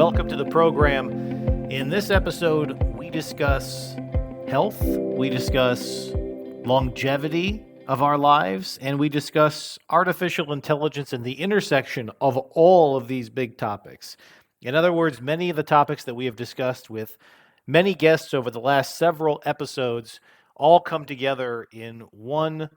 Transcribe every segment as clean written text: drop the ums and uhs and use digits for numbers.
Welcome to the program. In this episode, we discuss health, we discuss longevity of our lives, and we discuss artificial intelligence and the intersection of all of these big topics. In other words, many of the topics that we have discussed with many guests over the last several episodes all come together in one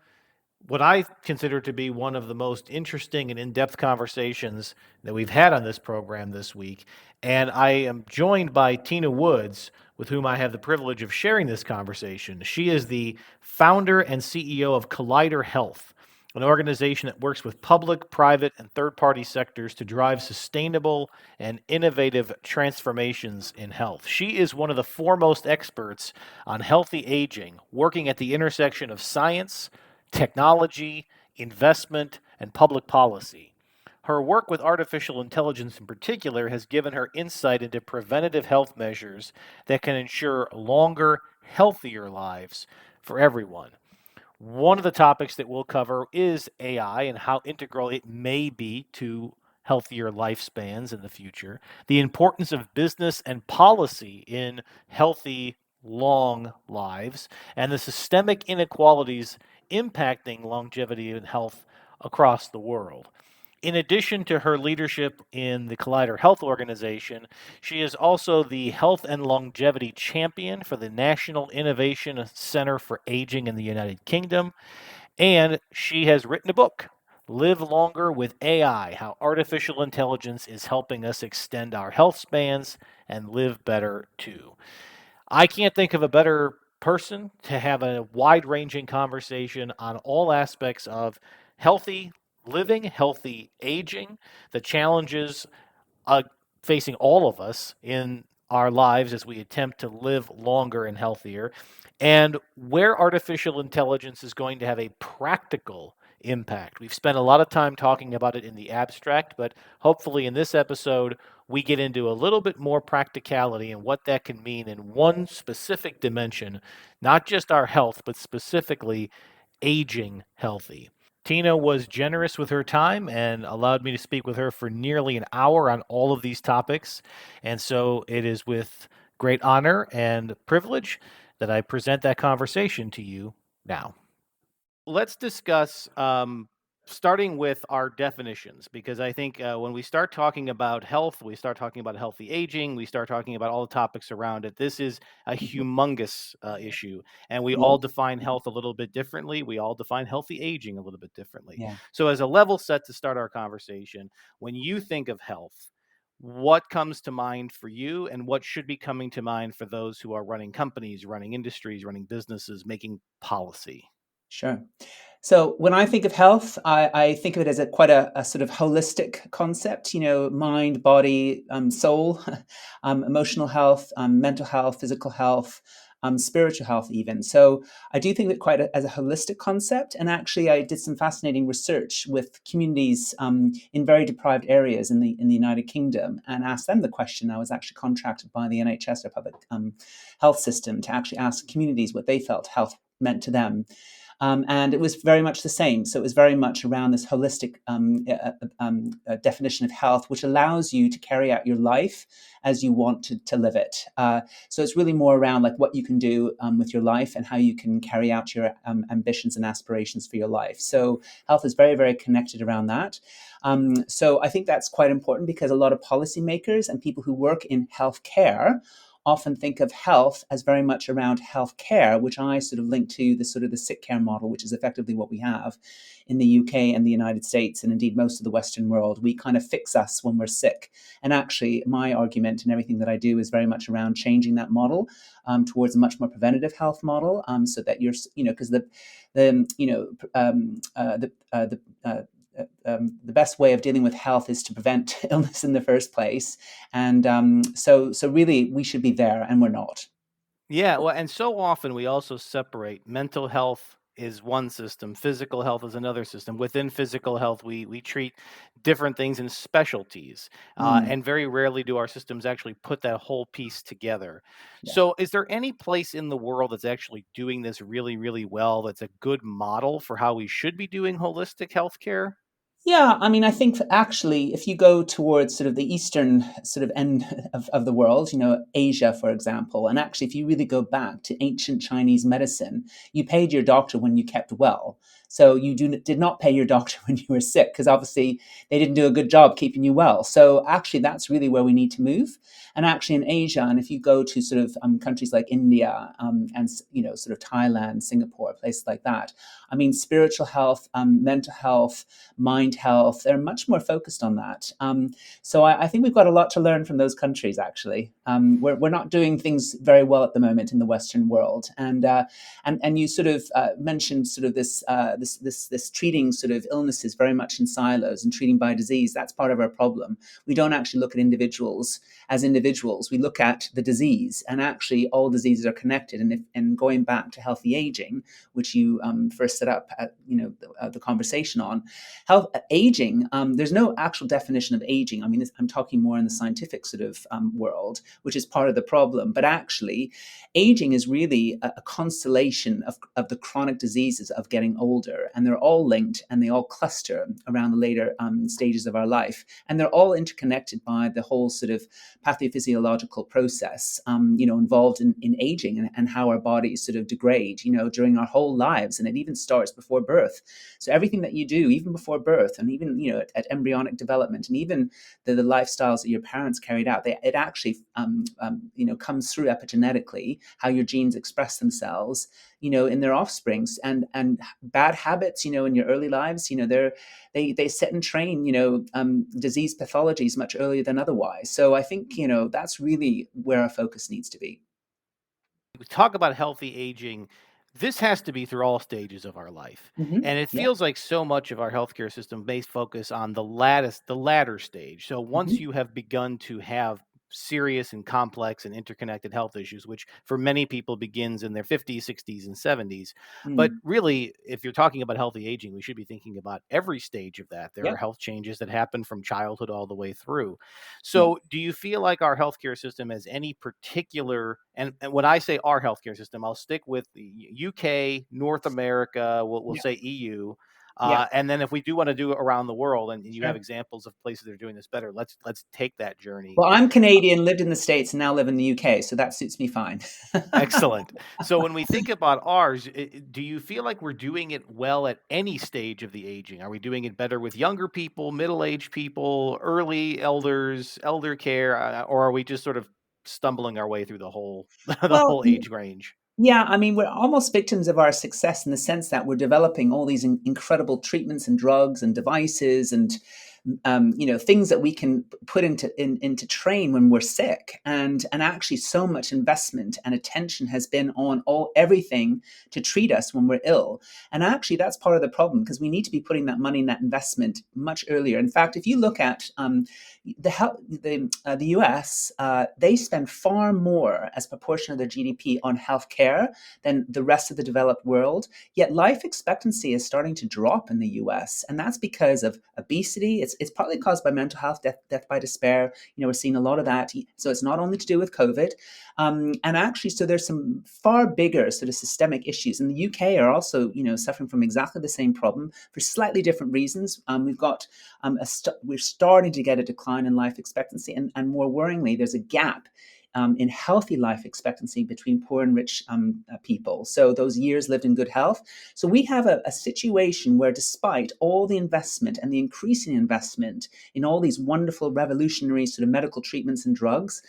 what I consider to be one of the most interesting and in-depth conversations that we've had on this program this week. And I am joined by Tina Woods, with whom I have the privilege of sharing this conversation. She is the founder and CEO of Collider Health, an organization that works with public, private, and third-party sectors to drive sustainable and innovative transformations in health. She is one of the foremost experts on healthy aging, working at the intersection of science, technology, investment, and public policy. Her work with artificial intelligence in particular has given her insight into preventative health measures that can ensure longer, healthier lives for everyone. One of the topics that we'll cover is AI and how integral it may be to healthier lifespans in the future, the importance of business and policy in healthy, long lives, and the systemic inequalities impacting longevity and health across the world. In addition to her leadership in the Collider Health Organization, she is also the Health and Longevity Champion for the National Innovation Center for Aging in the United Kingdom, and she has written a book, Live Longer with AI: How Artificial Intelligence is Helping Us Extend Our Health Spans and Live Better Too. I can't think of a better person to have a wide ranging conversation on all aspects of healthy living, healthy aging, the challenges uh, facing all of us in our lives as we attempt to live longer and healthier, and where artificial intelligence is going to have a practical impact. We've spent a lot of time talking about it in the abstract, but hopefully in this episode, we get into a little bit more practicality and what that can mean in one specific dimension, not just our health, but specifically aging healthy. Tina was generous with her time and allowed me to speak with her for nearly an hour on all of these topics. And so it is with great honor and privilege that I present that conversation to you now. Let's discuss starting with our definitions, because I think when we start talking about health, we start talking about healthy aging, we start talking about all the topics around it. This is a humongous issue, and we all Yeah, define health a little bit differently. We all define healthy aging a little bit differently. yeah, So, as a level set to start our conversation, when you think of health, what comes to mind for you, and what should be coming to mind for those who are running companies, running industries, running businesses, making policy? sure. So when I think of health, I think of it as quite a sort of holistic concept. You know, mind, body, soul, emotional health, mental health, physical health, spiritual health, even. So I do think of it as a holistic concept. And actually, I did some fascinating research with communities in very deprived areas in the United Kingdom, and asked them the question. I was actually contracted by the NHS, or public health system, to actually ask communities what they felt health meant to them. And it was very much the same. So it was very much around this holistic definition of health, which allows you to carry out your life as you want to live it. So it's really more around like what you can do with your life and how you can carry out your ambitions and aspirations for your life. So health is very, very connected around that. So I think that's quite important, because a lot of policymakers and people who work in healthcare often think of health as very much around healthcare, which I sort of link to the sort of the sick care model, which is effectively what we have in the UK and the United States, and indeed most of the Western world. We kind of fix us when we're sick. And actually, my argument and everything that I do is very much around changing that model towards a much more preventative health model, so that because the you know the best way of dealing with health is to prevent illness in the first place. And so really, we should be there, and we're not. Yeah, well, and so often we also separate mental health is one system, physical health is another system. Within physical health, we treat different things in specialties, Mm, and very rarely do our systems actually put that whole piece together. yeah. So, is there any place in the world that's actually doing this really, really well? That's a good model for how we should be doing holistic healthcare? Yeah, I mean, I think actually, if you go towards sort of the eastern sort of end of the world, Asia, for example, and actually, if you really go back to ancient Chinese medicine, you paid your doctor when you kept well. So you did not pay your doctor when you were sick, because obviously they didn't do a good job keeping you well. So actually, that's really where we need to move. And actually, in Asia, and if you go to sort of countries like India and sort of Thailand, Singapore, places like that, I mean, spiritual health, mental health, mind health. They're much more focused on that. So I think we've got a lot to learn from those countries. Actually, we're not doing things very well at the moment in the Western world. And you sort of mentioned sort of this treating sort of illnesses very much in silos and treating by disease. That's part of our problem. We don't actually look at individuals as individuals. We look at the disease, and actually all diseases are connected. And going back to healthy aging, which you first set up at the conversation on health aging. There's no actual definition of aging. I mean, I'm talking more in the scientific sort of world, which is part of the problem. But actually, aging is really a constellation of the chronic diseases of getting older, and they're all linked and they all cluster around the later stages of our life, and they're all interconnected by the whole sort of pathophysiological process, involved in aging, and how our bodies sort of degrade, during our whole lives, and it even starts before birth. So everything that you do, even before birth, and even at embryonic development, and even the lifestyles that your parents carried out, it actually comes through epigenetically how your genes express themselves, in their offsprings, and bad habits, in your early lives, they set and train, disease pathologies much earlier than otherwise. So I think that's really where our focus needs to be. We talk about healthy aging, this has to be through all stages of our life. And it Yeah. feels like so much of our healthcare system based focus on the latter stage. So once Hmm. you have begun to have serious and complex and interconnected health issues, which for many people begins in their 50s, 60s, and 70s. But Mm. really, if you're talking about healthy aging, we should be thinking about every stage of that. There Yeah. are health changes that happen from childhood all the way through. Yeah. So, do you feel like our healthcare system has any particular, and when I say our healthcare system, I'll stick with the UK, North America, we'll Yeah. say EU, Yeah. and then if we do want to do it around the world, and you have Sure. examples of places that are doing this better, let's take that journey. Well, I'm Canadian, lived in the States, and now live in the UK, so that suits me fine. Excellent. So when we think about ours, do you feel like we're doing it well at any stage of the aging? Are we doing it better with younger people, middle-aged people, early elders, elder care, or are we just sort of stumbling our way through the whole the Well, whole age range? yeah, I mean, we're almost victims of our success in the sense that we're developing all these incredible treatments and drugs and devices and things that we can put into train when we're sick, and actually so much investment and attention has been on all everything to treat us when we're ill, and actually that's part of the problem, because we need to be putting that money and that investment much earlier. In fact, if you look at the US, they spend far more as proportion of their GDP on healthcare than the rest of the developed world. Yet life expectancy is starting to drop in the US, and that's because of obesity. It's partly caused by mental health, death by despair. We're seeing a lot of that. So it's not only to do with COVID, and actually, so there's some far bigger sort of systemic issues. And the UK are also, suffering from exactly the same problem for slightly different reasons. We're starting to get a decline in life expectancy, and more worryingly, there's a gap in healthy life expectancy between poor and rich people. So those years lived in good health. So we have a situation where, despite all the investment and the increasing investment in all these wonderful revolutionary sort of medical treatments and drugs,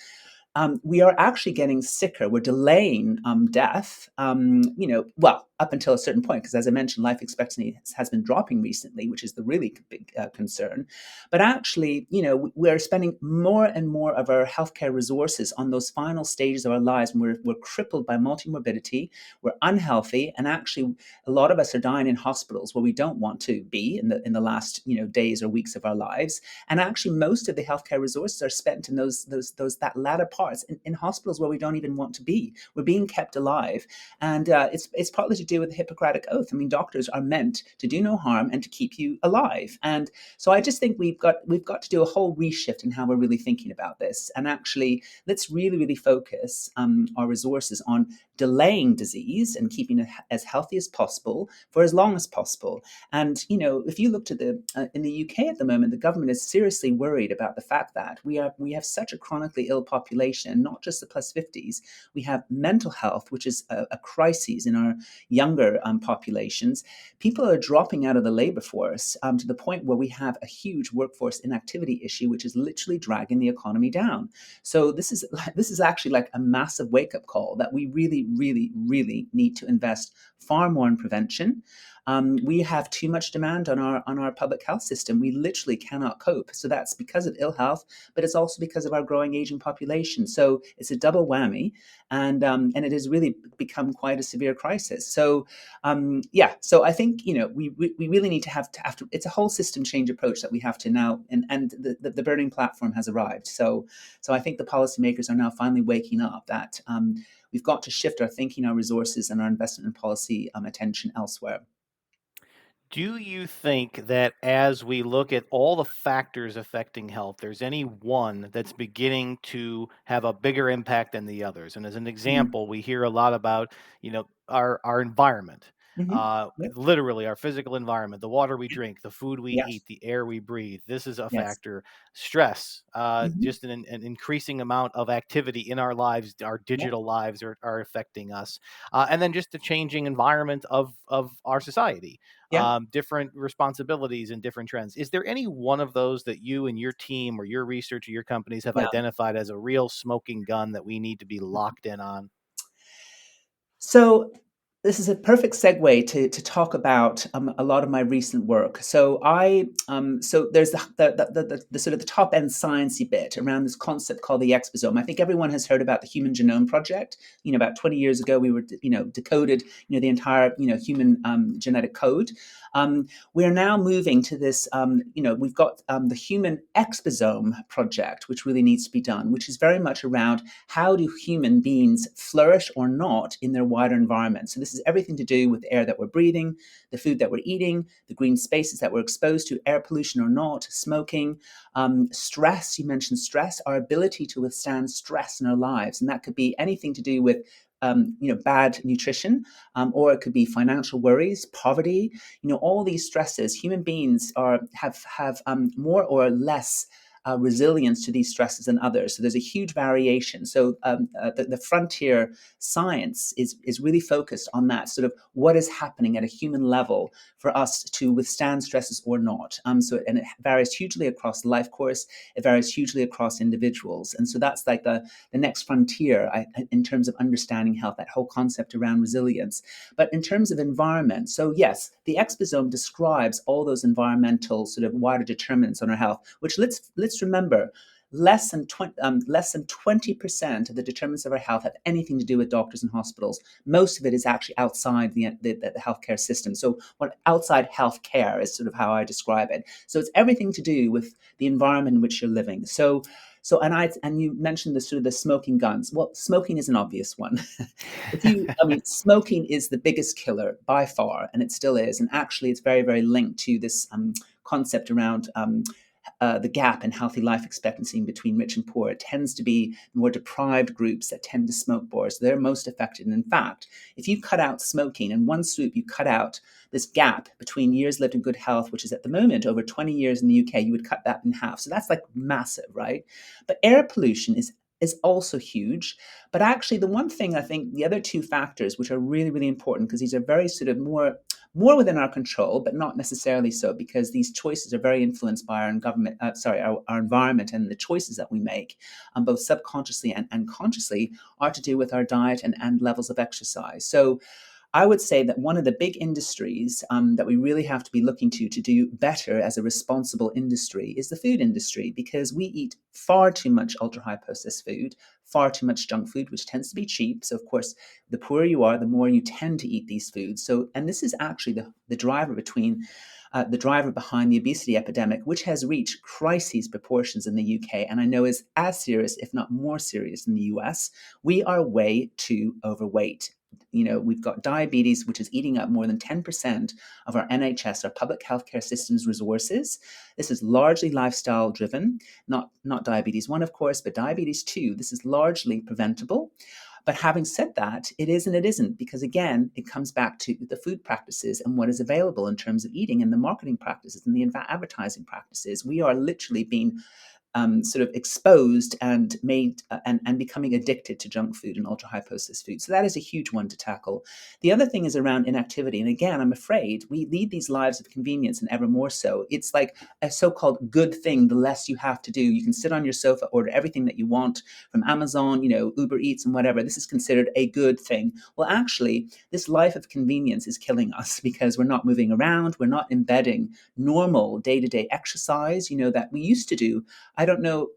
we are actually getting sicker. We're delaying death, well, up until a certain point, because as I mentioned, life expectancy has been dropping recently, which is the really big concern. But actually, we're spending more and more of our healthcare resources on those final stages of our lives, and we're crippled by multimorbidity, we're unhealthy, and actually, a lot of us are dying in hospitals where we don't want to be in the last days or weeks of our lives. And actually, most of the healthcare resources are spent in those that latter parts in hospitals where we don't even want to be. We're being kept alive, and it's partly to do with the Hippocratic Oath. I mean, doctors are meant to do no harm and to keep you alive. And so I just think we've got to do a whole reshift in how we're really thinking about this. And actually, let's really focus our resources on delaying disease and keeping it as healthy as possible for as long as possible. And if you looked at the in the UK at the moment, the government is seriously worried about the fact that we have such a chronically ill population, not just the plus 50s. We have mental health, which is a crisis in our younger populations. People are dropping out of the labor force to the point where we have a huge workforce inactivity issue, which is literally dragging the economy down. So this is actually like a massive wake up call that we really, really, really need to invest far more in prevention. We have too much demand on our public health system. We literally cannot cope. So that's because of ill health, but it's also because of our growing aging population. So it's a double whammy, and it has really become quite a severe crisis. So yeah, so I think we really need to have to. It's a whole system change approach that we have to now, and the burning platform has arrived. So I think the policymakers are now finally waking up that we've got to shift our thinking, our resources, and our investment and policy attention elsewhere. Do you think that as we look at all the factors affecting health, there's any one that's beginning to have a bigger impact than the others? And as an Mm. example, we hear a lot about, our environment, Hmm. Yep. literally our physical environment, the water we drink, the food we eat, Yes. the air we breathe. This is a Yes. factor. Stress, Hmm. just an increasing amount of activity in our lives, our Yep. digital lives are affecting us. And then just the changing environment of our society, Yep. different responsibilities and different trends. Is there any one of those that you and your team or your research or your companies have Yeah. identified as a real smoking gun that we need to be locked in on? So this is a perfect segue to talk about a lot of my recent work. So there's the sort of the top end sciencey bit around this concept called the exposome. I think everyone has heard about the Human Genome Project. About 20 years ago, we were decoded the entire human genetic code. We are now moving to this. We've got the Human Exposome Project, which really needs to be done, which is very much around how do human beings flourish or not in their wider environment. So this is everything to do with the air that we're breathing, the food that we're eating, the green spaces that we're exposed to, air pollution or not, smoking, stress. You mentioned stress, our ability to withstand stress in our lives, and that could be anything to do with bad nutrition, or it could be financial worries, poverty. All these stresses. Human beings have more or less resilience to these stresses than others. So there's a huge variation. So the frontier science is really focused on that sort of what is happening at a human level for us to withstand stresses or not. And it varies hugely across life course. It varies hugely across individuals. And so that's like the next frontier in terms of understanding health, that whole concept around resilience. But in terms of environment, so yes, the exposome describes all those environmental sort of wider determinants on our health, which let's remember, less than 20% of the determinants of our health have anything to do with doctors and hospitals. Most of it is actually outside the healthcare system. So what outside healthcare is sort of how I describe it. So it's everything to do with the environment in which you're living. And you mentioned the sort of the smoking guns. Well, smoking is an obvious one. Smoking is the biggest killer by far, and it still is. And actually, it's very, very linked to this concept around the gap in healthy life expectancy between rich and poor. It tends to be more deprived groups that tend to smoke more. So they're most affected. And in fact, if you cut out smoking in one swoop, you cut out this gap between years lived in good health, which is at the moment over 20 years in the UK, you would cut that in half. So that's like massive, right? But air pollution is also huge. But actually, the one thing I think the other two factors, which are really, really important, because these are very sort of more within our control, but not necessarily so, because these choices are very influenced by our environment, and the choices that we make, both subconsciously and consciously, are to do with our diet and levels of exercise. So I would say that one of the big industries that we really have to be looking to do better as a responsible industry is the food industry, because we eat far too much ultra high processed food, far too much junk food, which tends to be cheap. So, of course, the poorer you are, the more you tend to eat these foods. So, and this is actually the driver behind the obesity epidemic, which has reached crises proportions in the UK, and I know is as serious, if not more serious, in the US. We are way too overweight. We've got diabetes, which is eating up more than 10% of our NHS, our public healthcare system's resources. This is largely lifestyle driven, not diabetes 1, of course, but diabetes 2. This is largely preventable. But having said that, it is and it isn't, because again, it comes back to the food practices and what is available in terms of eating and the marketing practices and the advertising practices. We are literally being sort of exposed and made and becoming addicted to junk food and ultra high processed food. So that is a huge one to tackle. The other thing is around inactivity. And again, I'm afraid we lead these lives of convenience and ever more so. It's like a so called good thing, the less you have to do. You can sit on your sofa, order everything that you want from Amazon, Uber Eats and whatever. This is considered a good thing. Well, actually, this life of convenience is killing us because we're not moving around. We're not embedding normal day to day exercise, that we used to do. I don't know.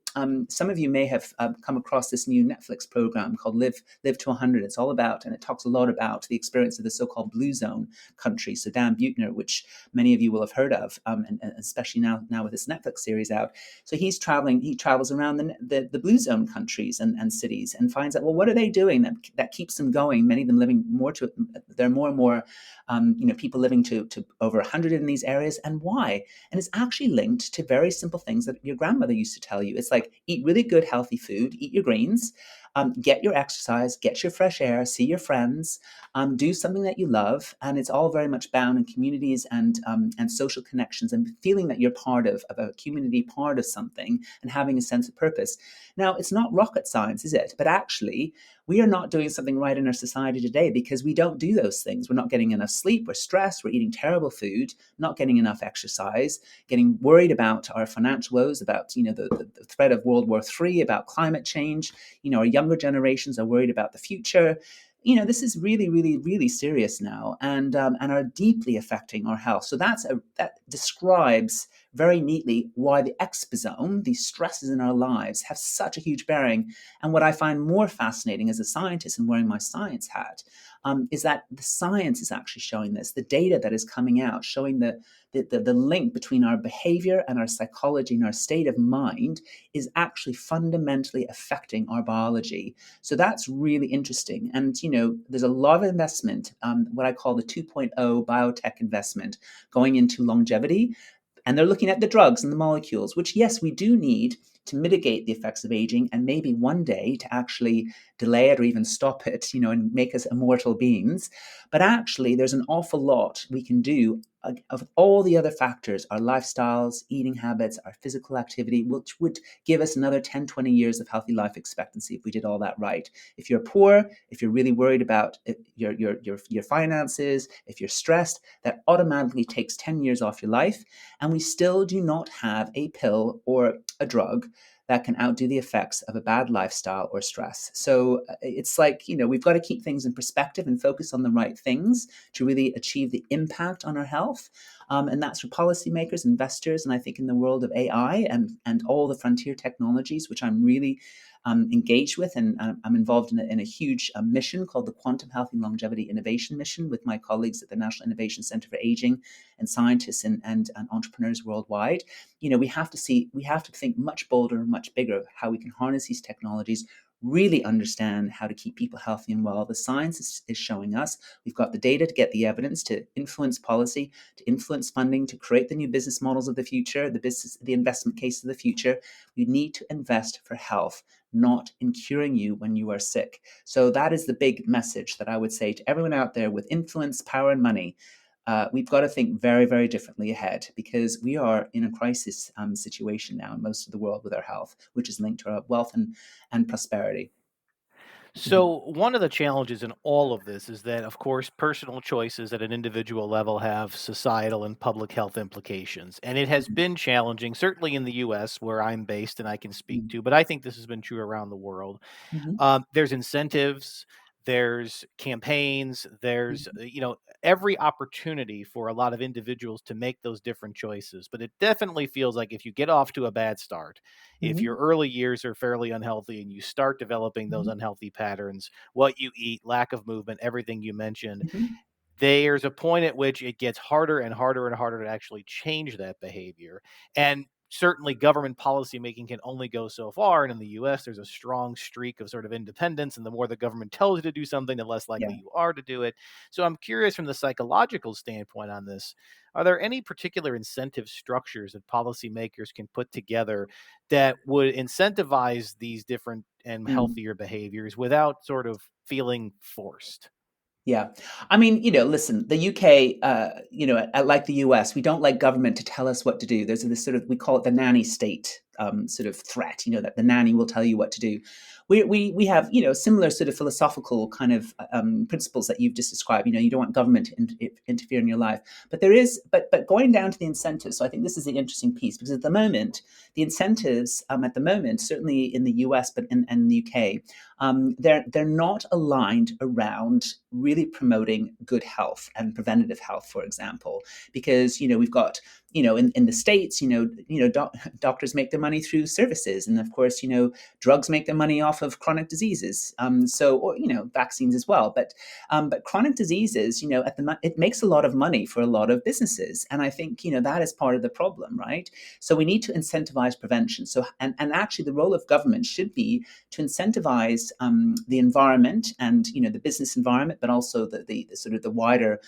Some of you may have come across this new Netflix program called Live to 100. It's all about, and it talks a lot about the experience of the so-called blue zone countries. So Dan Buettner, which many of you will have heard of, and especially now with this Netflix series out. So he's traveling. He travels around the blue zone countries and cities and finds out, well, what are they doing that keeps them going? Many of them living more to. There are more and more, people living to over 100 in these areas, and why? And it's actually linked to very simple things that your grandmother used to tell you. It's like, eat really good, healthy food, eat your greens, get your exercise, get your fresh air, see your friends, do something that you love. And it's all very much bound in communities and social connections and feeling that you're part of a community, part of something, and having a sense of purpose. Now, it's not rocket science, is it? But actually, we are not doing something right in our society today because we don't do those things. We're not getting enough sleep, we're stressed, we're eating terrible food, not getting enough exercise, getting worried about our financial woes, about the threat of World War III, about climate change. Our younger generations are worried about the future. This is really, really, really serious now, and are deeply affecting our health. So that describes very neatly why the exposome, these stresses in our lives, have such a huge bearing. And what I find more fascinating as a scientist and wearing my science hat, is that the science is actually showing this. The data that is coming out showing the link between our behavior and our psychology and our state of mind is actually fundamentally affecting our biology. So that's really interesting. And, there's a lot of investment, what I call the 2.0 biotech investment, going into longevity. And they're looking at the drugs and the molecules, which, yes, we do need to mitigate the effects of aging and maybe one day to actually delay it or even stop it, and make us immortal beings. But actually, there's an awful lot we can do of all the other factors, our lifestyles, eating habits, our physical activity, which would give us another 10, 20 years of healthy life expectancy if we did all that right. If you're poor, if you're really worried about your finances, if you're stressed, that automatically takes 10 years off your life. And we still do not have a pill or a drug that can outdo the effects of a bad lifestyle or stress. So it's like, we've got to keep things in perspective and focus on the right things to really achieve the impact on our health. And that's for policymakers, investors, and I think in the world of AI and all the frontier technologies, which I'm really engaged with, and I'm involved in a huge mission called the Quantum Health and Longevity Innovation Mission with my colleagues at the National Innovation Center for Aging and scientists and entrepreneurs worldwide. We have to think much bolder and much bigger how we can harness these technologies, really understand how to keep people healthy and well. The science is showing us. We've got the data to get the evidence to influence policy, to influence funding, to create the new business models of the future, the investment case of the future. We need to invest for health, not in curing you when you are sick. So that is the big message that I would say to everyone out there with influence, power, and money. We've got to think very, very differently ahead because we are in a crisis situation now in most of the world with our health, which is linked to our wealth and prosperity. Mhm. So, one of the challenges in all of this is that, of course, personal choices at an individual level have societal and public health implications. And it has Mhm. been challenging, certainly in the US, where I'm based and I can speak Mhm. to, but I think this has been true around the world. Mhm. There's incentives, there's campaigns, there's, Mhm. every opportunity for a lot of individuals to make those different choices. But it definitely feels like if you get off to a bad start, if your Mhm. early years are fairly unhealthy and you start developing those Mhm. unhealthy patterns, what you eat, lack of movement, everything you mentioned, Mhm. there's a point at which it gets harder and harder and harder to actually change that behavior. And certainly government policy making can only go so far. And in the US, there's a strong streak of sort of independence. And the more the government tells you to do something, the less likely Yeah. you are to do it. So I'm curious from the psychological standpoint on this, are there any particular incentive structures that policymakers can put together that would incentivize these different and Mm. healthier behaviors without sort of feeling forced. Yeah. I mean, listen, the UK, like the US, we don't like government to tell us what to do. There's this sort of, we call it the nanny state sort of threat, that the nanny will tell you what to do. We have, similar sort of philosophical kind of principles that you've just described. You don't want government to interfere in your life. But but going down to the incentives. So I think this is the interesting piece because at the moment, the incentives at the moment, certainly in the US, but in the UK, they're not aligned around really promoting good health and preventative health, for example, because we've got in the states, doctors make their money through services, and of course, drugs make their money off of chronic diseases. Or vaccines as well, but chronic diseases, it makes a lot of money for a lot of businesses, and I think that is part of the problem, right? So we need to incentivize prevention. So and actually, the role of government should be to incentivize the environment and the business environment, but also the sort of the wider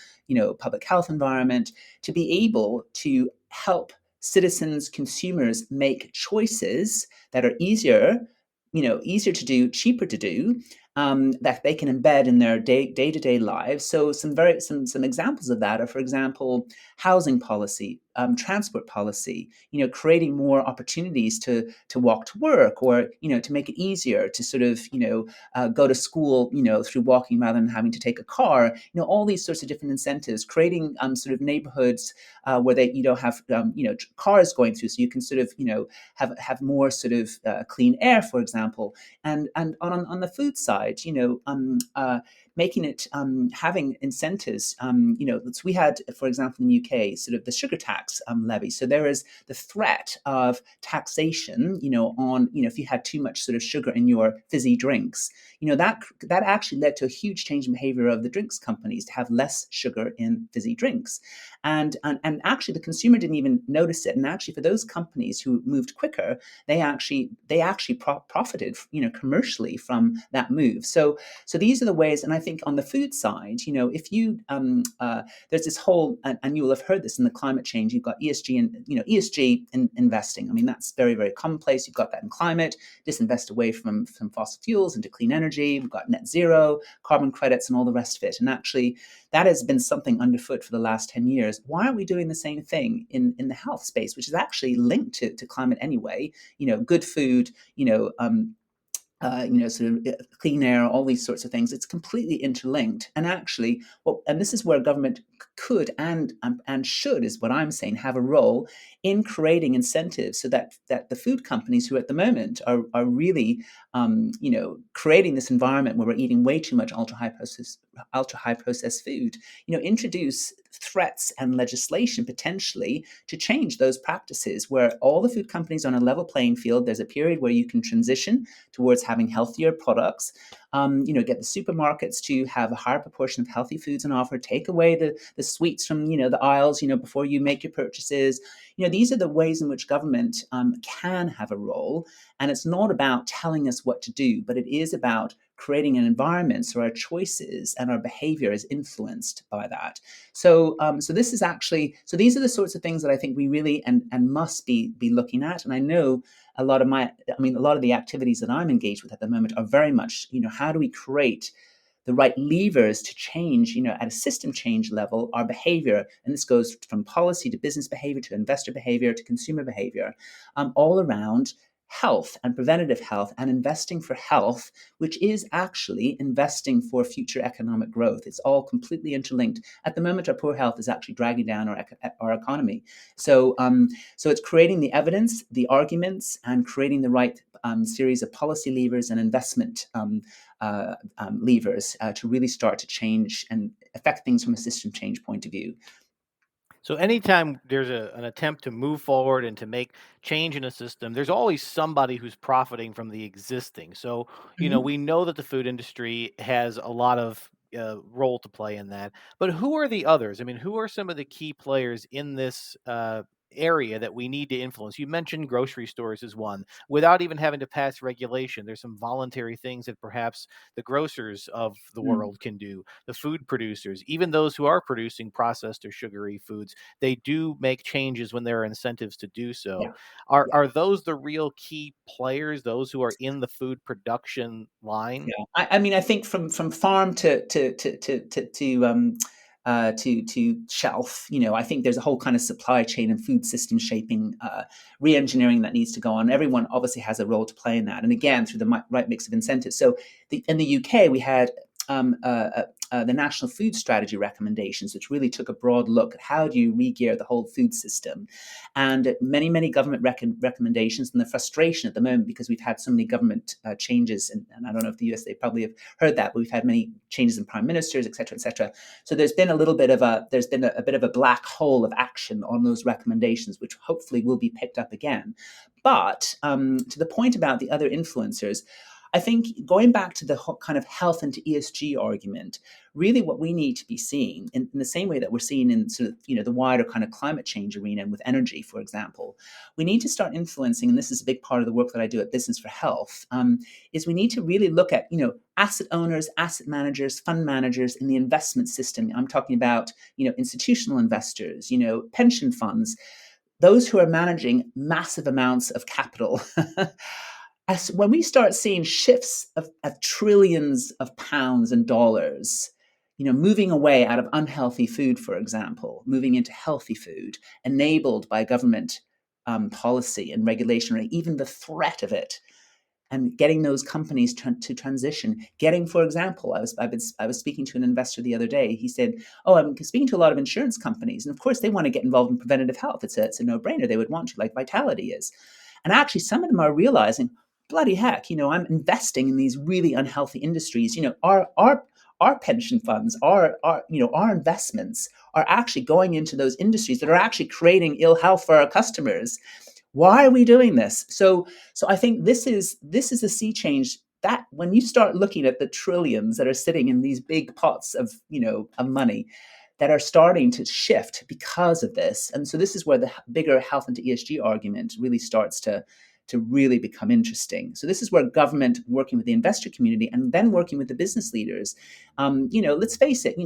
public health environment to be able to help citizens, consumers make choices that are easier to do, cheaper to do, that they can embed in their day to day lives. So some examples of that are, for example, housing policy, transport policy. Creating more opportunities to walk to work, or to make it easier to sort of go to school through walking rather than having to take a car. All these sorts of different incentives. Creating sort of neighborhoods where you don't have cars going through, so you can sort of have more sort of clean air, for example. And on the food side, making it having incentives. So we had, for example, in the UK, sort of the sugar tax levy. So there is the threat of taxation, on if you had too much sort of sugar in your fizzy drinks. That actually led to a huge change in behavior of the drinks companies to have less sugar in fizzy drinks. And actually the consumer didn't even notice it. And actually for those companies who moved quicker, they actually profited commercially from that move. So these are the ways. And I think on the food side, if you there's this whole, and you will have heard this in the climate change, you've got ESG and ESG in investing. I mean, that's very, very commonplace. You've got that in climate, disinvest away from fossil fuels into clean energy. We've got net zero, carbon credits, and all the rest of it. And actually that has been something underfoot for the last 10 years. Why aren't we doing the same thing in the health space, which is actually linked to climate anyway? Good food, sort of clean air, all these sorts of things. It's completely interlinked. And actually, and this is where government could and should, is what I'm saying, have a role in creating incentives so that the food companies who at the moment are really, creating this environment where we're eating way too much ultra high processed food, introduce threats and legislation potentially to change those practices where all the food companies are on a level playing field. There's a period where you can transition towards having healthier products. Get the supermarkets to have a higher proportion of healthy foods on offer. Take away the sweets from the aisles before you make your purchases. These are the ways in which government can have a role, and it's not about telling us what to do, but it is about creating an environment so our choices and our behavior is influenced by that. So this is actually, so these are the sorts of things that I think we really and must be looking at. And I know a lot of the activities that I'm engaged with at the moment are very much, how do we create the right levers to change, at a system change level, our behavior. And this goes from policy to business behavior to investor behavior to consumer behavior, all around health and preventative health and investing for health, which is actually investing for future economic growth. It's all completely interlinked. At the moment, our poor health is actually dragging down our economy. So it's creating the evidence, the arguments, and creating the right series of policy levers and investment levers to really start to change and affect things from a system change point of view. So anytime there's an attempt to move forward and to make change in a system, there's always somebody who's profiting from the existing. So, Mhm. we know that the food industry has a lot of role to play in that. But who are the others? I mean, who are some of the key players in this area that we need to influence. You mentioned grocery stores as one. Without even having to pass regulation, there's some voluntary things that perhaps the grocers of the Mm, world can do, the food producers, even those who are producing processed or sugary foods. They do make changes when there are incentives to do so. yeah. Yeah. Are those the real key players, those who are in the food production line? Yeah, I mean, I think from farm to shelf, I think there's a whole kind of supply chain and food system shaping, re-engineering that needs to go on. Everyone obviously has a role to play in that, and again through the right mix of incentives. So in the UK, we had the National Food Strategy recommendations, which really took a broad look at how do you re-gear the whole food system, and many government recommendations. And the frustration at the moment, because we've had so many government changes, and I don't know if the US, they probably have heard that, but we've had many changes in prime ministers, et cetera, et cetera. So there's been a little bit of a bit of a black hole of action on those recommendations, which hopefully will be picked up again. But to the point about the other influencers, I think going back to the kind of health and ESG argument, really what we need to be seeing in the same way that we're seeing in sort of the wider kind of climate change arena and with energy, for example, we need to start influencing, and this is a big part of the work that I do at Business for Health, is we need to really look at asset owners, asset managers, fund managers in the investment system. I'm talking about institutional investors, pension funds, those who are managing massive amounts of capital. As when we start seeing shifts of trillions of pounds and dollars, moving away out of unhealthy food, for example, moving into healthy food, enabled by government policy and regulation, or even the threat of it, and getting those companies to transition. Getting, for example, I was speaking to an investor the other day. He said, "Oh, I'm speaking to a lot of insurance companies, and of course they want to get involved in preventative health. It's a no brainer. They would want to, like Vitality is." And actually, some of them are realizing, bloody heck, I'm investing in these really unhealthy industries. Our pension funds, our investments are actually going into those industries that are actually creating ill health for our customers. Why are we doing this? So I think this is a sea change that when you start looking at the trillions that are sitting in these big pots of money that are starting to shift because of this. And so this is where the bigger health and ESG argument really starts to really become interesting. So this is where government working with the investor community and then working with the business leaders, let's face it,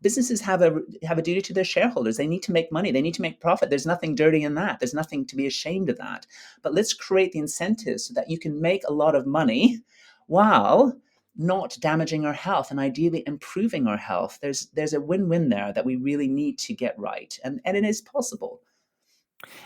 businesses have a duty to their shareholders. They need to make money. They need to make profit. There's nothing dirty in that. There's nothing to be ashamed of that. But let's create the incentives so that you can make a lot of money while not damaging our health and ideally improving our health. There's a win-win there that we really need to get right. And it is possible.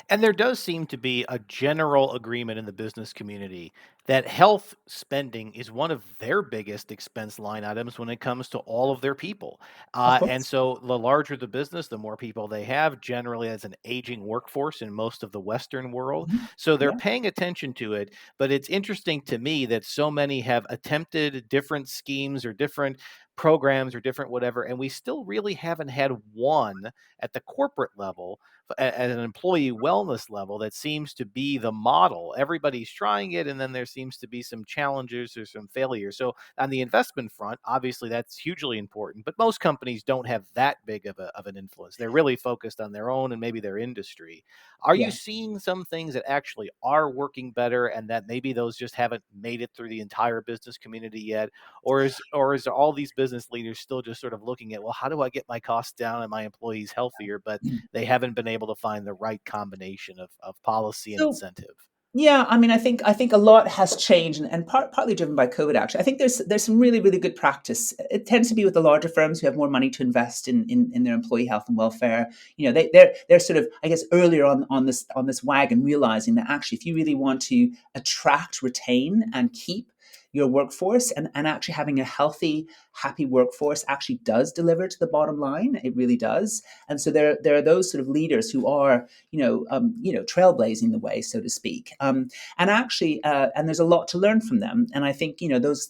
And there does seem to be a general agreement in the business community that health spending is one of their biggest expense line items when it comes to all of their people. Of And course. so the larger the business, the more people they have, generally as an aging workforce in most of the Western world. Mhm. So they're Yeah. paying attention to it. But it's interesting to me that so many have attempted different schemes or different programs or different whatever, and we still really haven't had one at the corporate level at an employee wellness level that seems to be the model. Everybody's trying it, and then there seems to be some challenges or some failures. So on the investment front, obviously that's hugely important, but most companies don't have that big of an influence. They're really focused on their own and maybe their industry. Are you Yeah. seeing some things that actually are working better and that maybe those just haven't made it through the entire business community yet? Or is all these business leaders still just sort of looking at, well, how do I get my costs down and my employees healthier? But they haven't been able to find the right combination of policy and So incentive. yeah, I mean, I think a lot has changed, and partly driven by COVID. Actually, I think there's some really good practice. It tends to be with the larger firms who have more money to invest in their employee health and welfare. They're sort of, I guess, earlier on this wagon, realizing that actually, if you really want to attract, retain, and keep your workforce, and actually having a healthy, happy workforce actually does deliver to the bottom line. It really does. And so there are those sort of leaders who are trailblazing the way, so to speak. And actually, and there's a lot to learn from them. And I think those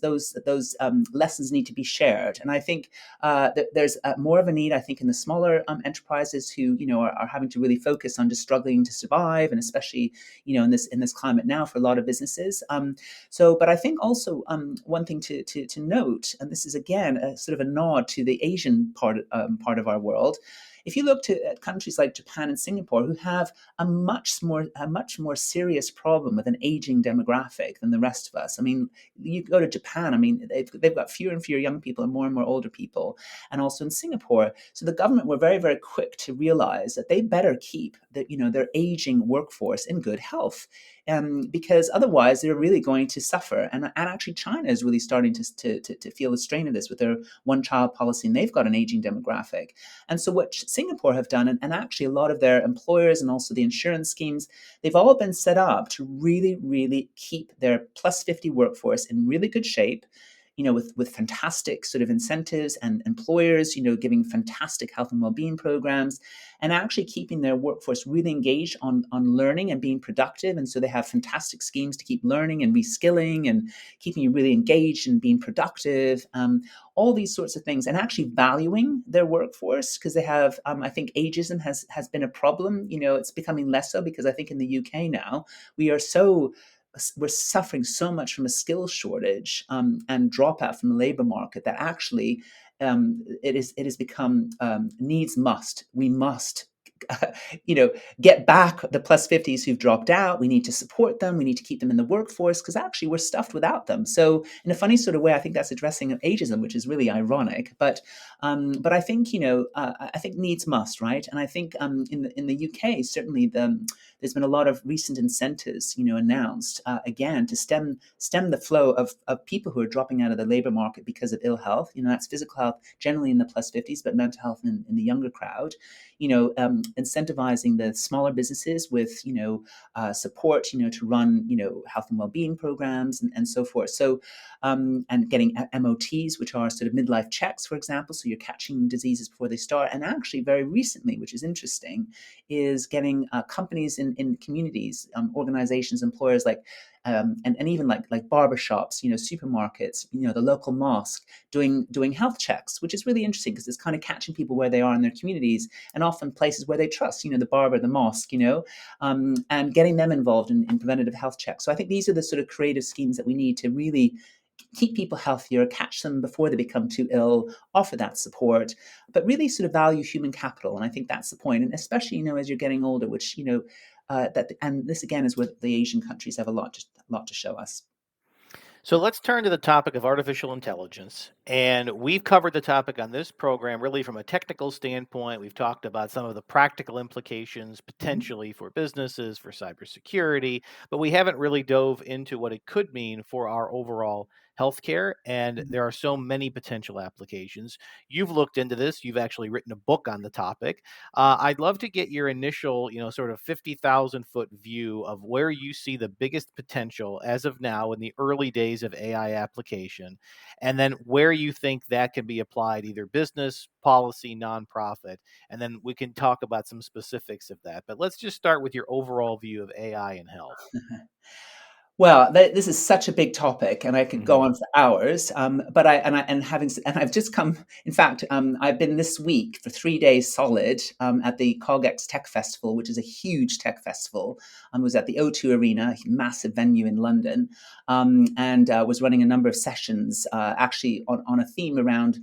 lessons need to be shared. And I think that there's more of a need, I think, in the smaller enterprises who are having to really focus on just struggling to survive, and especially in this climate now for a lot of businesses. But I think also one thing to note, and this is again a sort of a nod to the Asian part of our world, if you look at countries like Japan and Singapore, who have a much more serious problem with an aging demographic than the rest of us. I mean, you go to Japan, I mean, they've got fewer and fewer young people and more older people, and also in Singapore. So the government were very, very quick to realize that they better keep their aging workforce in good health, because otherwise they're really going to suffer. And actually, China is really starting to feel the strain of this with their one-child policy, and they've got an aging demographic. And so what Singapore have done, and actually a lot of their employers and also the insurance schemes, they've all been set up to really, really keep their plus 50 workforce in really good shape, with fantastic sort of incentives and employers, giving fantastic health and well-being programs, and actually keeping their workforce really engaged on learning and being productive. And so they have fantastic schemes to keep learning and reskilling and keeping you really engaged and being productive. All these sorts of things, and actually valuing their workforce, because they have, I think ageism has been a problem. It's becoming less so, because I think in the UK now we're suffering so much from a skills shortage, and dropout from the labor market, that actually it has become, needs must. We must you know, get back the plus 50s who've dropped out. We need to support them. We need to keep them in the workforce, because actually we're stuffed without them. So in a funny sort of way, I think that's addressing ageism, which is really ironic. But I think, I think needs must, right? And I think, in the UK, certainly there's been a lot of recent incentives, announced, again, to stem the flow of people who are dropping out of the labor market because of ill health. That's physical health generally in the plus 50s, but mental health in the younger crowd. Incentivizing the smaller businesses with, support, to run, health and well-being programs, and so forth. So, and getting MOTs, which are sort of midlife checks, for example. So you're catching diseases before they start. And actually, very recently, which is interesting, is getting companies in communities, organizations, employers, like, and even like barbershops, supermarkets, the local mosque, doing health checks, which is really interesting, because it's kind of catching people where they are in their communities, and often places where they trust, the barber, the mosque, and getting them involved in preventative health checks. So I think these are the sort of creative schemes that we need to really keep people healthier, catch them before they become too ill, offer that support, but really sort of value human capital. And I think that's the point. And especially, as you're getting older, which, and this again is where the Asian countries have a lot to show us. So let's turn to the topic of artificial intelligence. And we've covered the topic on this program really from a technical standpoint. We've talked about some of the practical implications Mhm. potentially for businesses, for cybersecurity, but we haven't really dove into what it could mean for our overall healthcare. And there are so many potential applications. You've looked into this, you've actually written a book on the topic. I'd love to get your initial, sort of 50,000-foot view of where you see the biggest potential as of now in the early days of AI application, and then where you think that can be applied, either business, policy, nonprofit, and then we can talk about some specifics of that. But let's just start with your overall view of AI and health. Well, this is such a big topic, and I could go Mhm. on for hours. But I've just come. In fact, I've been this week for 3 days solid, at the CogX Tech Festival, which is a huge tech festival. I was at the O2 Arena, a massive venue in London, and was running a number of sessions, actually on a theme around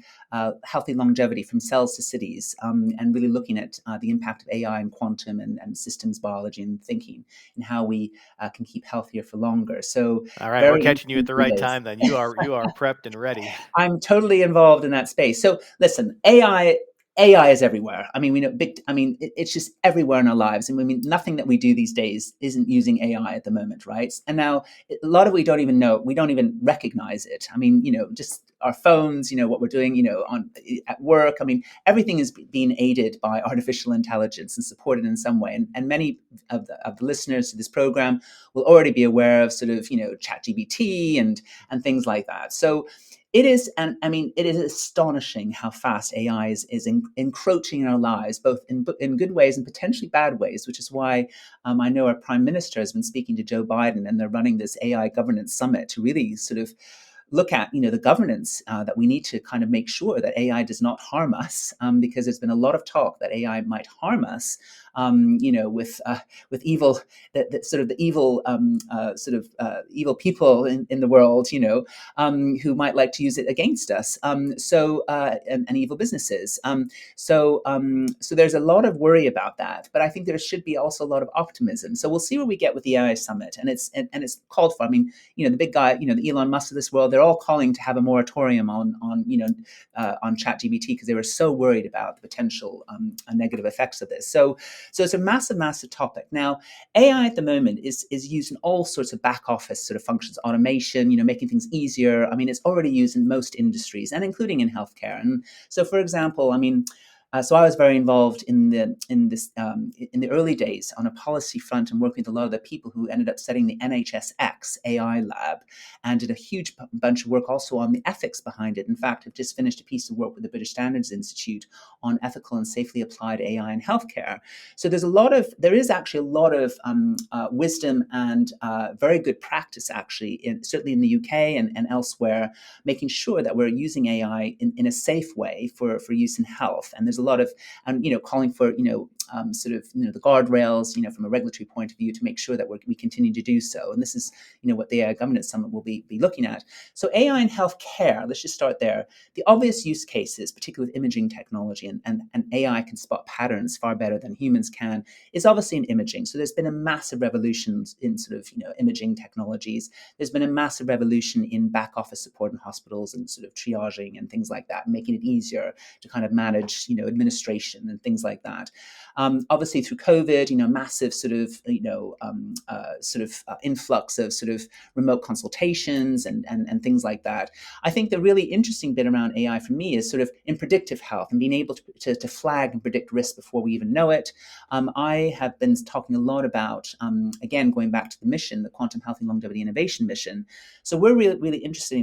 healthy longevity from cells to cities, and really looking at the impact of AI and quantum, and systems biology and thinking, and how we can keep healthier for longer. So All right, we're very catching you at interesting the 3 right days. time then. You are prepped and ready. I'm totally involved in that space. So listen, AI is everywhere. I mean, we know big. I mean, it's just everywhere in our lives, and I mean, nothing that we do these days isn't using AI at the moment, right? And now a lot of we don't even know. We don't even recognize it. I mean, just our phones. What we're doing. On at work. I mean, everything is being aided by artificial intelligence and supported in some way. And many of the listeners to this program will already be aware of sort of ChatGPT and things like that. So it is, and I mean, it is astonishing how fast AI is encroaching in our lives, both in good ways and potentially bad ways, which is why I know our Prime Minister has been speaking to Joe Biden, and they're running this AI governance summit to really sort of look at the governance that we need to kind of make sure that AI does not harm us, because there's been a lot of talk that AI might harm us, with evil, that sort of the evil evil people in the world, who might like to use it against us. And evil businesses. So there's a lot of worry about that, but I think there should be also a lot of optimism. So we'll see where we get with the AI summit, and it's called for. I mean, the big guy, the Elon Musk of this world, they're all calling to have a moratorium on ChatGPT, because they were so worried about the potential negative effects of this. So it's a massive, massive topic. Now, AI at the moment is used in all sorts of back office sort of functions, automation, making things easier. I mean, it's already used in most industries, and including in healthcare. And so, for example, I mean, so I was very involved in the early days on a policy front, and working with a lot of the people who ended up setting the NHSX AI lab, and did a huge bunch of work also on the ethics behind it. In fact, I've just finished a piece of work with the British Standards Institute on ethical and safely applied AI in healthcare. So there is actually a lot of wisdom and very good practice, actually, certainly in the UK and elsewhere, making sure that we're using AI in a safe way for use in health. And there's a lot of, calling for, the guardrails, from a regulatory point of view, to make sure that we continue to do so. And this is, what the AI Governance Summit will be looking at. So AI in healthcare, let's just start there. The obvious use cases, particularly with imaging technology, and AI can spot patterns far better than humans can, is obviously in imaging. So there's been a massive revolution in sort of, imaging technologies. There's been a massive revolution in back office support in hospitals, and sort of triaging and things like that, making it easier to kind of manage, administration and things like that. Obviously, through COVID, massive sort of, influx of sort of remote consultations and things like that. I think the really interesting bit around AI for me is sort of in predictive health, and being able to flag and predict risk before we even know it. I have been talking a lot about, again, going back to the mission, the Quantum Health and Longevity Innovation Mission. So we're really, really interested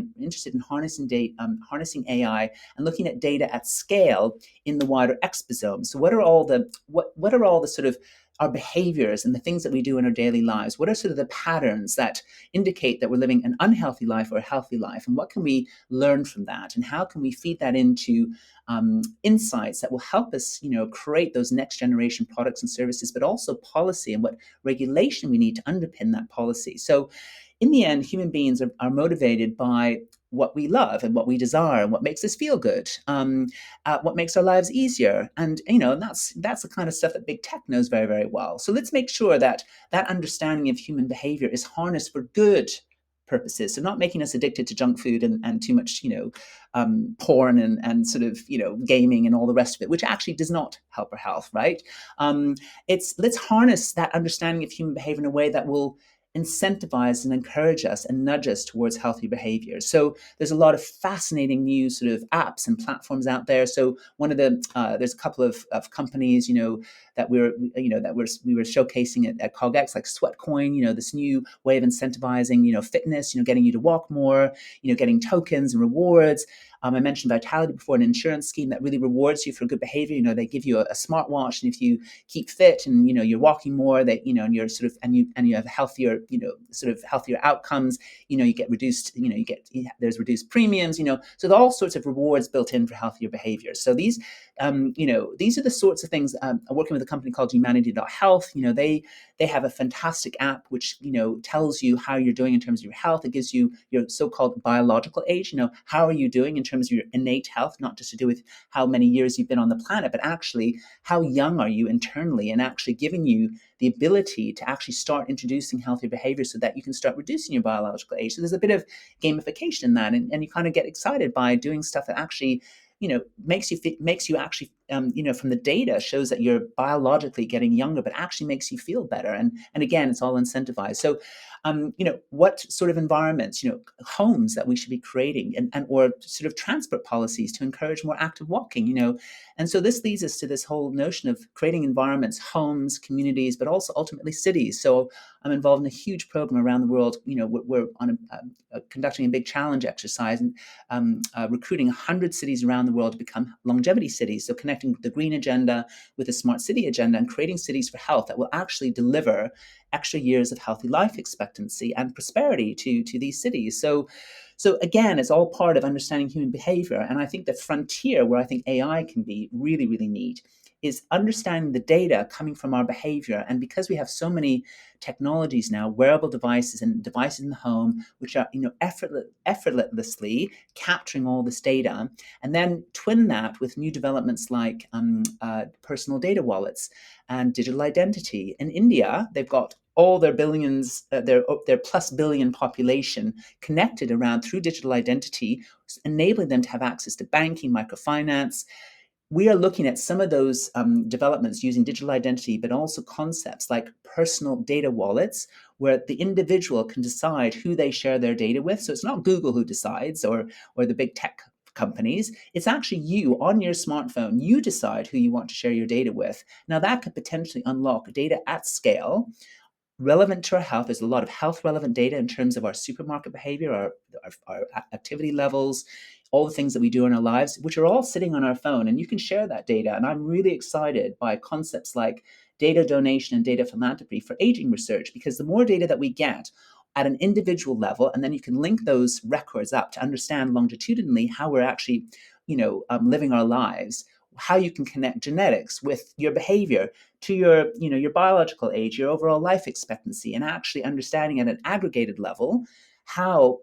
in harnessing AI and looking at data at scale in the wider exposome. So what are all the sort of our behaviors and the things that we do in our daily lives? What are sort of the patterns that indicate that we're living an unhealthy life or a healthy life? And what can we learn from that? And how can we feed that into insights that will help us, create those next generation products and services, but also policy and what regulation we need to underpin that policy. So in the end, human beings are motivated by what we love and what we desire and what makes us feel good, what makes our lives easier. And, that's the kind of stuff that big tech knows very, very well. So let's make sure that that understanding of human behavior is harnessed for good purposes. So not making us addicted to junk food and too much, porn and sort of, gaming and all the rest of it, which actually does not help our health, right? Let's harness that understanding of human behavior in a way that will incentivize and encourage us and nudge us towards healthy behaviors. So there's a lot of fascinating new sort of apps and platforms out there. So one of the there's a couple of companies, that we were showcasing at CogX, like Sweatcoin, this new way of incentivizing, fitness, getting you to walk more, getting tokens and rewards. I mentioned Vitality before, an insurance scheme that really rewards you for good behavior. They give you a smartwatch, and if you keep fit and you're walking more, that and you're sort of and you have healthier, sort of healthier outcomes. You get reduced, there's reduced premiums. So there's all sorts of rewards built in for healthier behavior. So these are the sorts of things. I'm working with a company called Humanity.Health. They have a fantastic app which tells you how you're doing in terms of your health. It gives you your so-called biological age. How are you doing in terms of your innate health, not just to do with how many years you've been on the planet, but actually how young are you internally, and actually giving you the ability to actually start introducing healthier behaviors so that you can start reducing your biological age. So there's a bit of gamification in that, and you kind of get excited by doing stuff that actually makes you actually, from the data shows that you're biologically getting younger, but actually makes you feel better. And again, it's all incentivized. So, what sort of environments, homes that we should be creating, and or sort of transport policies to encourage more active walking, And so this leads us to this whole notion of creating environments, homes, communities, but also ultimately cities. So I'm involved in a huge program around the world. We're on conducting a big challenge exercise and recruiting 100 cities around the world to become longevity cities. So connecting the green agenda with the smart city agenda and creating cities for health that will actually deliver extra years of healthy life expectancy and prosperity to these cities. So again, it's all part of understanding human behavior. And I think the frontier where I think AI can be really, really neat is understanding the data coming from our behavior. And because we have so many technologies now, wearable devices and devices in the home, which are effortlessly capturing all this data, and then twin that with new developments like personal data wallets and digital identity. In India, they've got all their billions, their plus billion population connected around through digital identity, enabling them to have access to banking, microfinance. We are looking at some of those developments using digital identity, but also concepts like personal data wallets, where the individual can decide who they share their data with. So it's not Google who decides, or the big tech companies. It's actually you on your smartphone. You decide who you want to share your data with. Now that could potentially unlock data at scale relevant to our health. There's a lot of health relevant data in terms of our supermarket behavior, our activity levels, all the things that we do in our lives, which are all sitting on our phone. And you can share that data. And I'm really excited by concepts like data donation and data philanthropy for aging research, because the more data that we get at an individual level, and then you can link those records up to understand longitudinally how we're actually, living our lives, how you can connect genetics with your behavior to your biological age, your overall life expectancy, and actually understanding at an aggregated level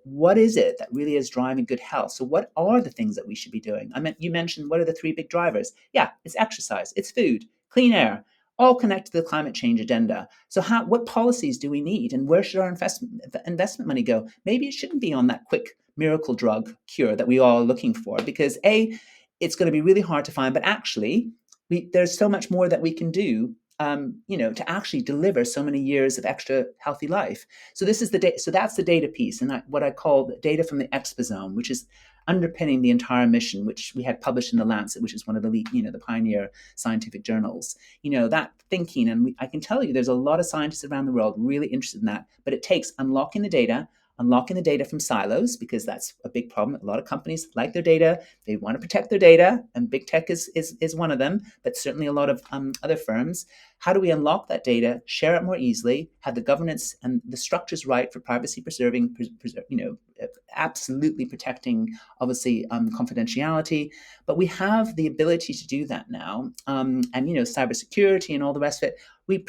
what is it that really is driving good health. So what are the things that we should be doing? You mentioned, what are the three big drivers? Yeah, it's exercise, it's food, clean air, all connect to the climate change agenda. So what policies do we need, and where should our investment money go? Maybe it shouldn't be on that quick miracle drug cure that we all are looking for, because it's going to be really hard to find, but actually there's so much more that we can do, to actually deliver so many years of extra healthy life. So this is the data. So that's the data piece, and what I call the data from the exposome, which is underpinning the entire mission, which we had published in the Lancet, which is one of the the pioneer scientific journals. That thinking, and I can tell you, there's a lot of scientists around the world really interested in that. But it takes unlocking the data from silos, because that's a big problem. A lot of companies like their data, they want to protect their data, and big tech is one of them, but certainly a lot of other firms. How do we unlock that data, share it more easily, have the governance and the structures right for privacy preserving, absolutely protecting, obviously, confidentiality. But we have the ability to do that now, and cybersecurity and all the rest of it. We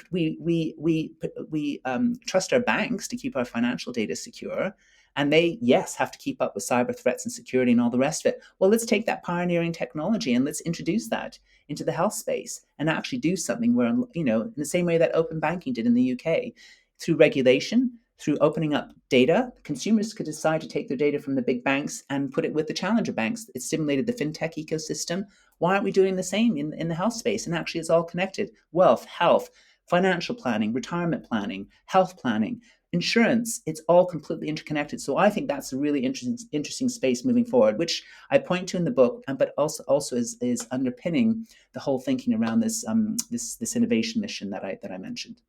trust our banks to keep our financial data secure, and they, yes, have to keep up with cyber threats and security and all the rest of it. Well, let's take that pioneering technology and let's introduce that into the health space and actually do something where, in the same way that open banking did in the UK, through regulation, through opening up data, consumers could decide to take their data from the big banks and put it with the challenger banks. It stimulated the fintech ecosystem. Why aren't we doing the same in the health space? And actually, it's all connected: wealth, health, financial planning, retirement planning, health planning, insurance. It's all completely interconnected. So I think that's a really interesting space moving forward, which I point to in the book, but also is underpinning the whole thinking around this innovation mission that I mentioned.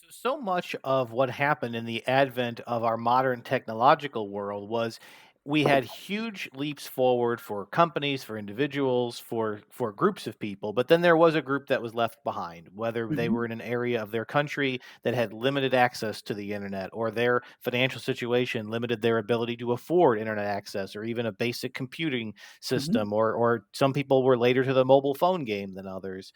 So much of what happened in the advent of our modern technological world was we had huge leaps forward for companies, for individuals, for groups of people, but then there was a group that was left behind, whether they Mm-hmm. were in an area of their country that had limited access to the internet, or their financial situation limited their ability to afford internet access or even a basic computing Mm-hmm. system, or some people were later to the mobile phone game than others.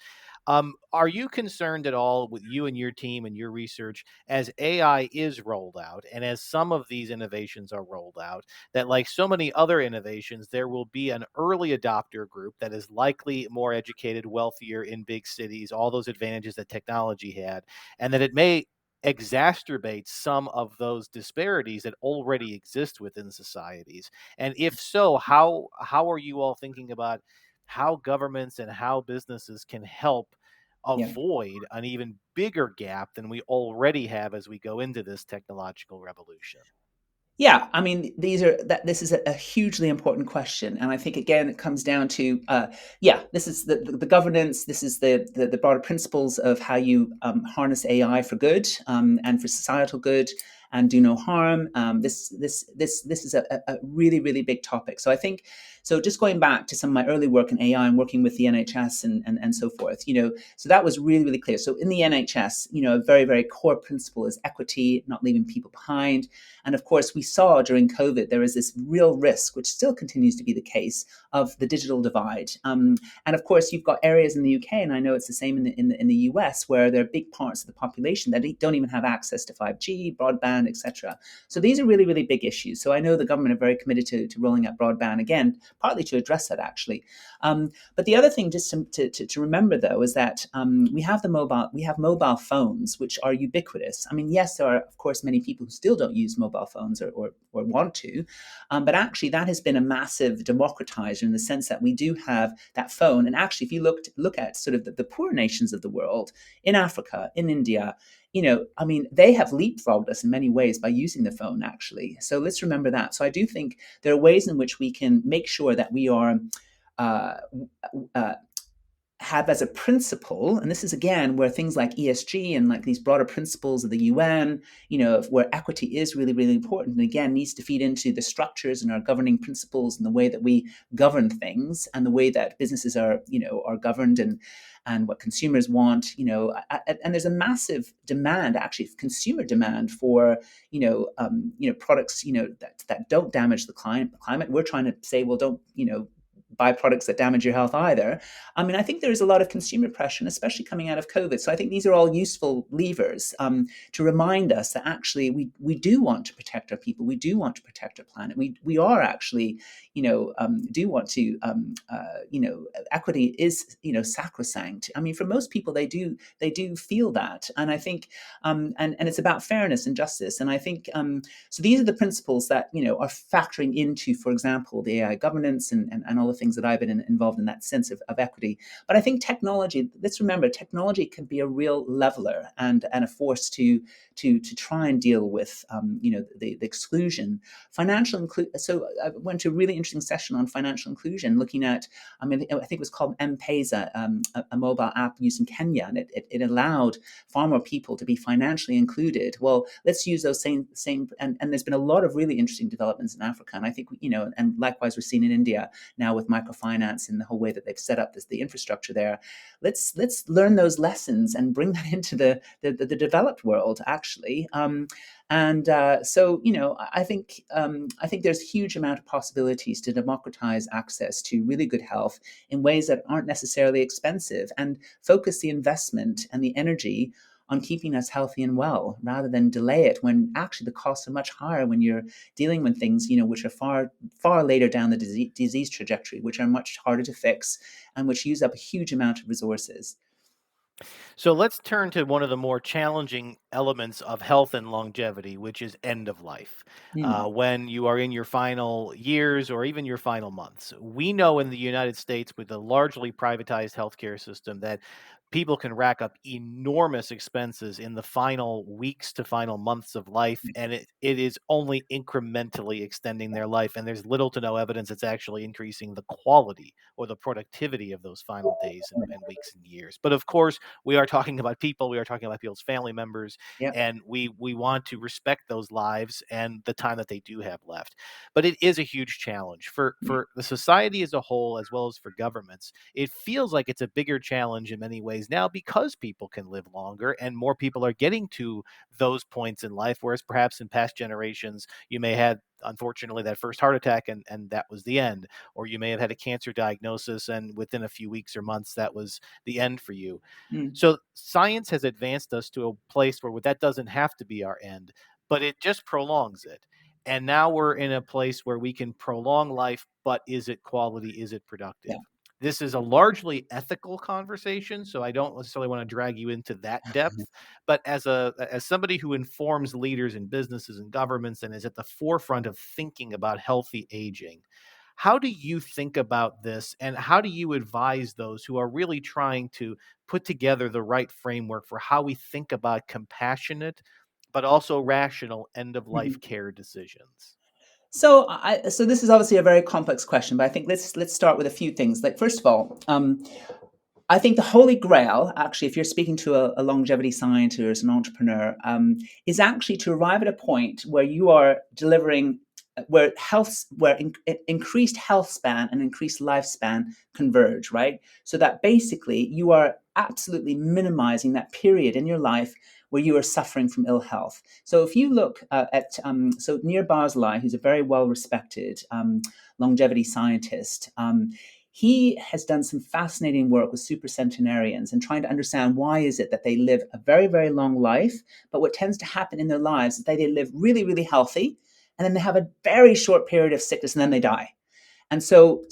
Are you concerned at all with you and your team and your research as AI is rolled out and as some of these innovations are rolled out, that like so many other innovations, there will be an early adopter group that is likely more educated, wealthier in big cities, all those advantages that technology had, and that it may exacerbate some of those disparities that already exist within societies? And if so, how are you all thinking about how governments and how businesses can help Yeah. avoid an even bigger gap than we already have as we go into this technological revolution? Yeah, I mean, this is a hugely important question, and I think again it comes down to, this is the governance, this is the broader principles of how you harness AI for good, and for societal good, and do no harm. This is a really really big topic. So I think so. Just going back to some of my early work in AI and working with the NHS and so forth, so that was really really clear. So in the NHS, a very very core principle is equity, not leaving people behind. And of course, we saw during COVID there was this real risk, which still continues to be the case, of the digital divide. And of course, you've got areas in the UK, and I know it's the same in the US, where there are big parts of the population that don't even have access to 5G, broadband, etc. So these are really, really big issues. So I know the government are very committed to rolling out broadband again, partly to address that actually. But the other thing, just to remember though, is that we have mobile phones, which are ubiquitous. I mean, yes, there are of course many people who still don't use mobile phones or want to, but actually that has been a massive democratizer in the sense that we do have that phone. And actually, if you look at sort of the poor nations of the world, in Africa, in India, I mean, they have leapfrogged us in many ways by using the phone, actually. So let's remember that. So I do think there are ways in which we can make sure that we are uh, uh, have as a principle, and this is again where things like ESG and like these broader principles of the UN, where equity is really, really important, and again needs to feed into the structures and our governing principles and the way that we govern things and the way that businesses are governed and what consumers want, and there's a massive demand, actually, consumer demand for, products, that don't damage the climate. We're trying to say, well, don't, buy products that damage your health either. I mean, I think there is a lot of consumer pressure, especially coming out of COVID. So I think these are all useful levers to remind us that actually we do want to protect our people. We do want to protect our planet. We are actually, do want to, equity is, sacrosanct. I mean, for most people, they do feel that, and I think, and it's about fairness and justice. And I think so. These are the principles that are factoring into, for example, the AI governance and all the things that I've been involved in that sense of equity. But I think technology, let's remember, technology can be a real leveler and a force to try and deal with the exclusion. So I went to a really interesting session on financial inclusion, looking at, I mean, I think it was called M-Pesa, a mobile app used in Kenya, and it allowed far more people to be financially included. Well, let's use those same and there's been a lot of really interesting developments in Africa, and I think and likewise we're seeing in India now with microfinance and the whole way that they've set up the infrastructure there. Let's learn those lessons and bring that into the developed world, actually. So I think there's a huge amount of possibilities to democratize access to really good health in ways that aren't necessarily expensive, and focus the investment and the energy on keeping us healthy and well, rather than delay it when actually the costs are much higher when you're dealing with things, which are far later down the disease trajectory, which are much harder to fix and which use up a huge amount of resources. So let's turn to one of the more challenging elements of health and longevity, which is end of life. Mm, When you are in your final years or even your final months, we know in the United States, with a largely privatized healthcare system, that people can rack up enormous expenses in the final weeks to final months of life, and it is only incrementally extending their life. And there's little to no evidence it's actually increasing the quality or the productivity of those final days and weeks and years. But of course, we are talking about people, we are talking about people's family members, yeah. and we want to respect those lives and the time that they do have left. But it is a huge challenge for the society as a whole, as well as for governments. It feels like it's a bigger challenge in many ways now, because people can live longer and more people are getting to those points in life, whereas perhaps in past generations you may have, unfortunately, that first heart attack and that was the end, or you may have had a cancer diagnosis and within a few weeks or months that was the end for you. Mm, So science has advanced us to a place where that doesn't have to be our end, but it just prolongs it. And now we're in a place where we can prolong life, but is it quality? Is it productive? yeah. This is a largely ethical conversation, so I don't necessarily want to drag you into that depth. But as somebody who informs leaders in businesses and governments and is at the forefront of thinking about healthy aging, how do you think about this, and how do you advise those who are really trying to put together the right framework for how we think about compassionate but also rational end of life Mhm. care decisions? So this is obviously a very complex question, but I think let's start with a few things. Like, first of all, I think the holy grail, actually, if you're speaking to a longevity scientist, an entrepreneur, is actually to arrive at a point where you are delivering, where increased health span and increased lifespan converge, right? So that basically you are absolutely minimizing that period in your life where you are suffering from ill health. So if you look so Nir Barzilai, who's a very well respected longevity scientist, he has done some fascinating work with supercentenarians and trying to understand why is it that they live a very, very long life, but what tends to happen in their lives is that they live really, really healthy, and then they have a very short period of sickness, and then they die. And so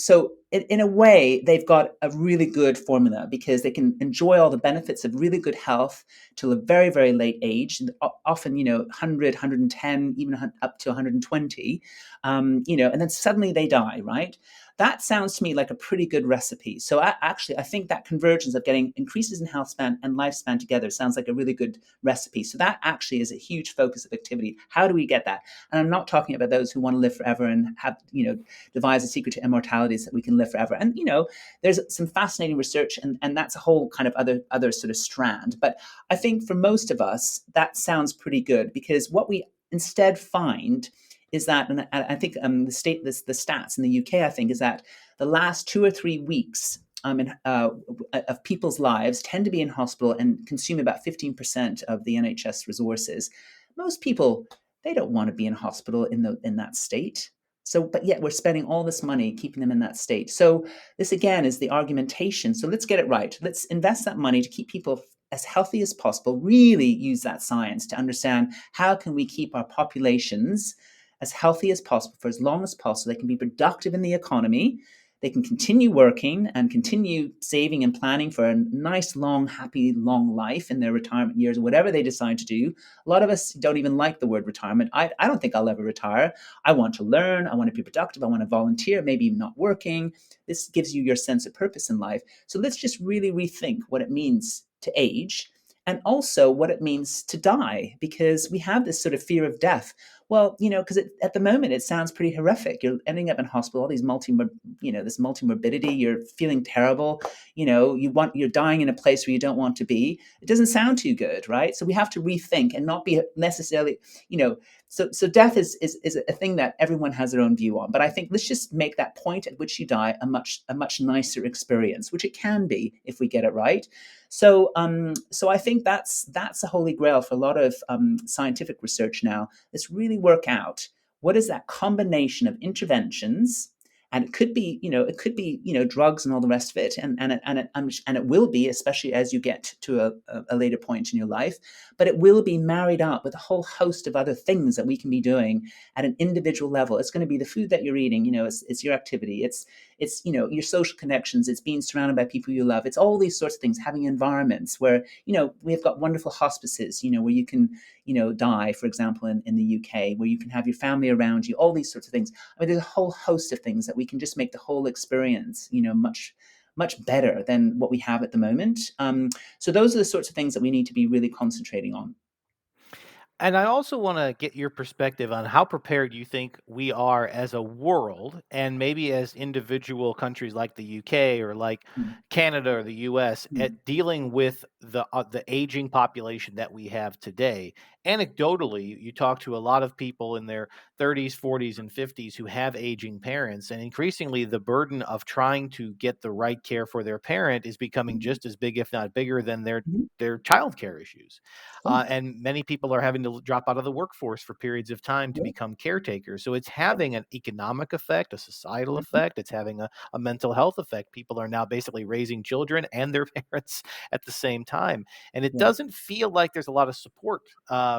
in a way, they've got a really good formula because they can enjoy all the benefits of really good health till a very, very late age, often, 100, 110, even up to 120, and then suddenly they die, right? That sounds to me like a pretty good recipe. So I think that convergence of getting increases in health span and lifespan together sounds like a really good recipe. So that actually is a huge focus of activity. How do we get that? And I'm not talking about those who want to live forever and have, devise a secret to immortality so that we can live forever. And there's some fascinating research, and that's a whole kind of other sort of strand. But I think for most of us, that sounds pretty good because what we instead find is that, and I think the stats in the UK, I think, is that the last 2 or 3 weeks of people's lives tend to be in hospital and consume about 15% of the NHS resources. Most people, they don't want to be in hospital in that state. So, but yet we're spending all this money keeping them in that state. So this again is the argumentation. So let's get it right. Let's invest that money to keep people as healthy as possible. Really use that science to understand how can we keep our populations as healthy as possible for as long as possible. They can be productive in the economy. They can continue working and continue saving and planning for a nice, long, happy, long life in their retirement years, whatever they decide to do. A lot of us don't even like the word retirement. I don't think I'll ever retire. I want to learn. I want to be productive. I want to volunteer, maybe even not working. This gives you your sense of purpose in life. So let's just really rethink what it means to age and also what it means to die, because we have this sort of fear of death. Well, because at the moment it sounds pretty horrific. You're ending up in hospital, all these this multimorbidity. You're feeling terrible. You're dying in a place where you don't want to be. It doesn't sound too good, right? So we have to rethink and not be necessarily, So death is a thing that everyone has their own view on. But I think let's just make that point at which you die a much nicer experience, which it can be if we get it right. So I think that's a holy grail for a lot of scientific research now. Let's really work out what is that combination of interventions, and it could be drugs and all the rest of it, and it will be, especially as you get to a later point in your life, but it will be married up with a whole host of other things that we can be doing at an individual level. It's going to be the food that you're eating, it's your activity, it's your social connections, it's being surrounded by people you love, it's all these sorts of things, having environments where we've got wonderful hospices where you can die, for example, in the UK, where you can have your family around you, all these sorts of things. I mean, there's a whole host of things that we can just make the whole experience much better than what we have at the moment. So those are the sorts of things that we need to be really concentrating on. And I also want to get your perspective on how prepared you think we are as a world and maybe as individual countries like the UK or like Mm, Canada or the US mm, at dealing with the aging population that we have today. Anecdotally, you talk to a lot of people in their 30s, 40s, and 50s who have aging parents, and increasingly the burden of trying to get the right care for their parent is becoming mm, just as big, if not bigger, than mhm. their childcare issues. Sure. And many people are having to drop out of the workforce for periods of time to Yeah. become caretakers. So it's having an economic effect, a societal Mhm. effect, it's having a mental health effect. People are now basically raising children and their parents at the same time. And it Yeah. doesn't feel like there's a lot of support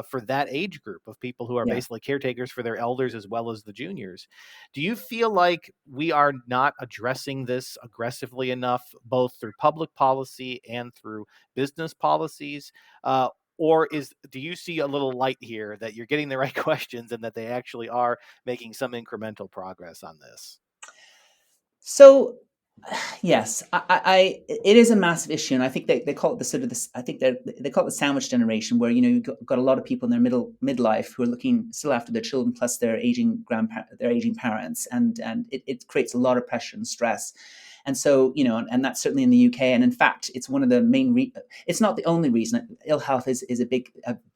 for that age group of people who are Yeah. basically caretakers for their elders as well as the juniors. Do you feel like we are not addressing this aggressively enough, both through public policy and through business policies? Uh, or do you see a little light here that you're getting the right questions and that they actually are making some incremental progress on this? So, yes, it is a massive issue, and I think they call it the sort of this. I think they call it the sandwich generation, where you've got a lot of people in their midlife who are looking still after their children, plus their aging parents, and it creates a lot of pressure and stress. And so, and that's certainly in the UK. And in fact, it's one of the main. It's not the only reason. Ill health is a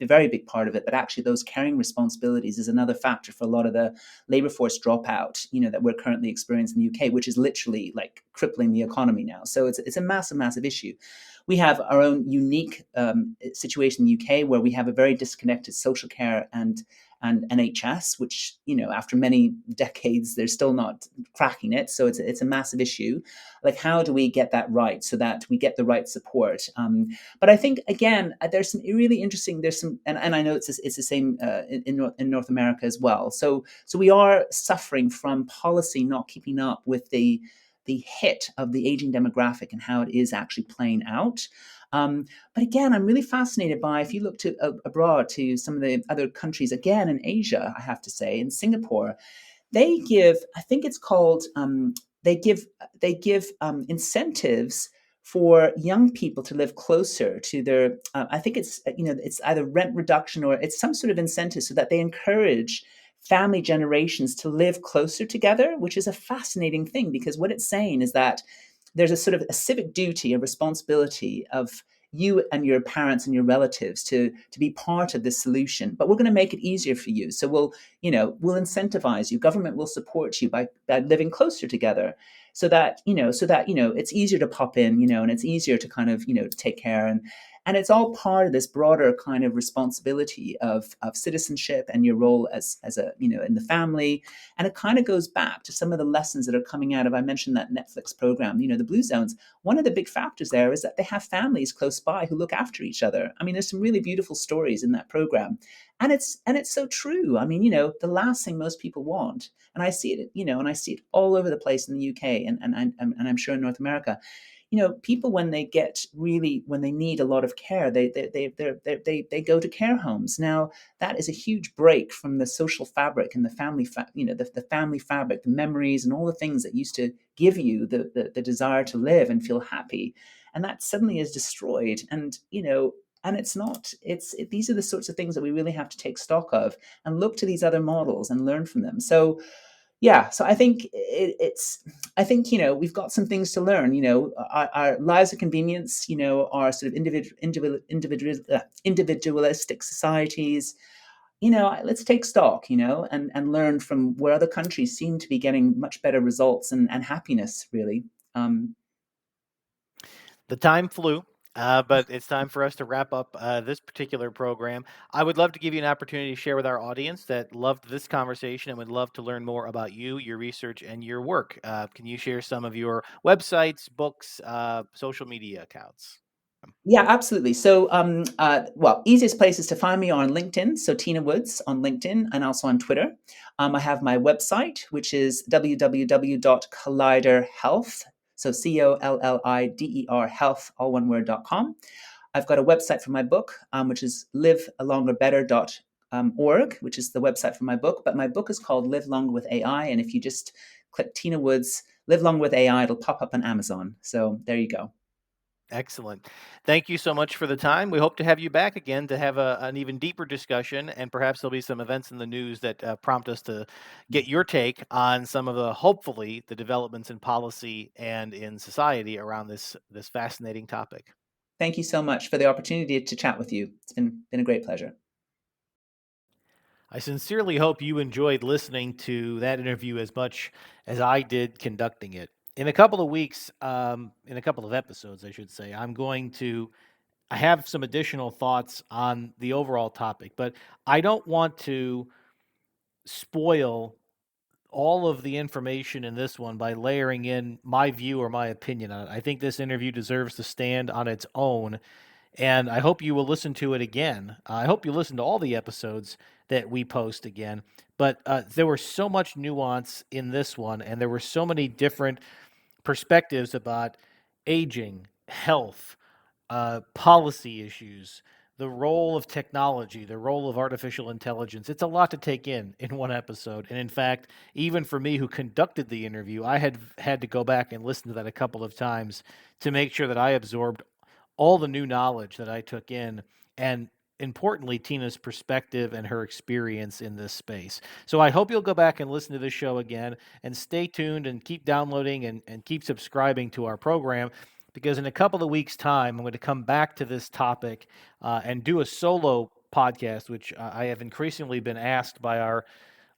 very big part of it, but actually, those caring responsibilities is another factor for a lot of the labor force dropout, that we're currently experiencing in the UK, which is literally like crippling the economy now. So it's a massive, massive issue. We have our own unique situation in the UK where we have a very disconnected social care and NHS, which, after many decades, they're still not cracking it. So it's a massive issue. Like, how do we get that right so that we get the right support? But I think, again, there's some really interesting. There's some, and I know it's the same in North America as well. So we are suffering from policy not keeping up with the hit of the aging demographic and how it is actually playing out. But again, I'm really fascinated by, if you look to abroad to some of the other countries, again in Asia, I have to say, in Singapore, they give, I think it's called, they give incentives for young people to live closer to their. I think it's either rent reduction or it's some sort of incentive so that they encourage family generations to live closer together, which is a fascinating thing because what it's saying is that there's a sort of a civic duty, a responsibility of you and your parents and your relatives to be part of this solution. But we're going to make it easier for you. So we'll incentivize you. Government will support you by living closer together, so that it's easier to pop in, and it's easier to kind of take care, and it's all part of this broader kind of responsibility of citizenship and your role as a in the family. And it kind of goes back to some of the lessons that are coming out of, I mentioned that Netflix program, the Blue Zones. One of the big factors there is that they have families close by who look after each other. I mean, there's some really beautiful stories in that program. And it's so true. I mean, the last thing most people want, and I see it, and I see it all over the place in the UK and I'm sure in North America. People when they need a lot of care, they go to care homes. Now that is a huge break from the social fabric and the family, the family fabric, the memories, and all the things that used to give you the desire to live and feel happy, and that suddenly is destroyed. And it's not. These are the sorts of things that we really have to take stock of and look to these other models and learn from them. So yeah, so I think we've got some things to learn. Our lives of convenience, are sort of individualistic societies. Let's take stock, and learn from where other countries seem to be getting much better results and happiness, really. um, The time flew, but it's time for us to wrap up this particular program. I would love to give you an opportunity to share with our audience that loved this conversation and would love to learn more about you, your research, and your work. Can you share some of your websites, books, social media accounts? Yeah, absolutely. So, easiest places to find me are on LinkedIn. So, Tina Woods on LinkedIn and also on Twitter. I have my website, which is www.colliderhealth. So, COLLIDER health, all one word.com. I've got a website for my book, which is livealongerbetter.org, which is the website for my book. But my book is called Live Longer with AI. And if you just click Tina Woods, Live Longer with AI, it'll pop up on Amazon. So, there you go. Excellent. Thank you so much for the time. We hope to have you back again to have an even deeper discussion, and perhaps there'll be some events in the news that prompt us to get your take on some of hopefully, the developments in policy and in society around this fascinating topic. Thank you so much for the opportunity to chat with you. It's been a great pleasure. I sincerely hope you enjoyed listening to that interview as much as I did conducting it. In a couple of weeks, in a couple of episodes, I should say, I have some additional thoughts on the overall topic, but I don't want to spoil all of the information in this one by layering in my view or my opinion on it. I think this interview deserves to stand on its own, and I hope you will listen to it again. I hope you listen to all the episodes that we post again. But there was so much nuance in this one, and there were so many different perspectives about aging, health, policy issues, the role of technology, the role of artificial intelligence. It's a lot to take in one episode. And in fact, even for me who conducted the interview, I had to go back and listen to that a couple of times to make sure that I absorbed all the new knowledge that I took in and importantly, Tina's perspective and her experience in this space. So I hope you'll go back and listen to this show again, and stay tuned and keep downloading and keep subscribing to our program, because in a couple of weeks' time, I'm going to come back to this topic and do a solo podcast, which I have increasingly been asked by our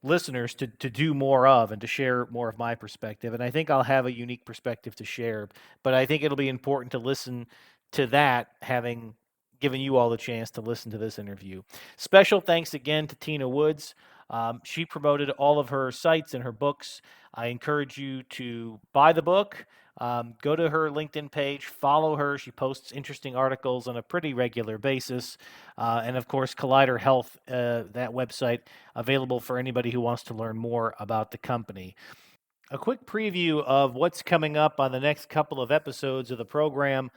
listeners to do more of and to share more of my perspective. And I think I'll have a unique perspective to share, but I think it'll be important to listen to that, having given you all the chance to listen to this interview. Special thanks again to Tina Woods. She promoted all of her sites and her books. I encourage you to buy the book. Go to her LinkedIn page, follow her. She posts interesting articles on a pretty regular basis. And of course, Collider Health, that website, available for anybody who wants to learn more about the company. A quick preview of what's coming up on the next couple of episodes of the program.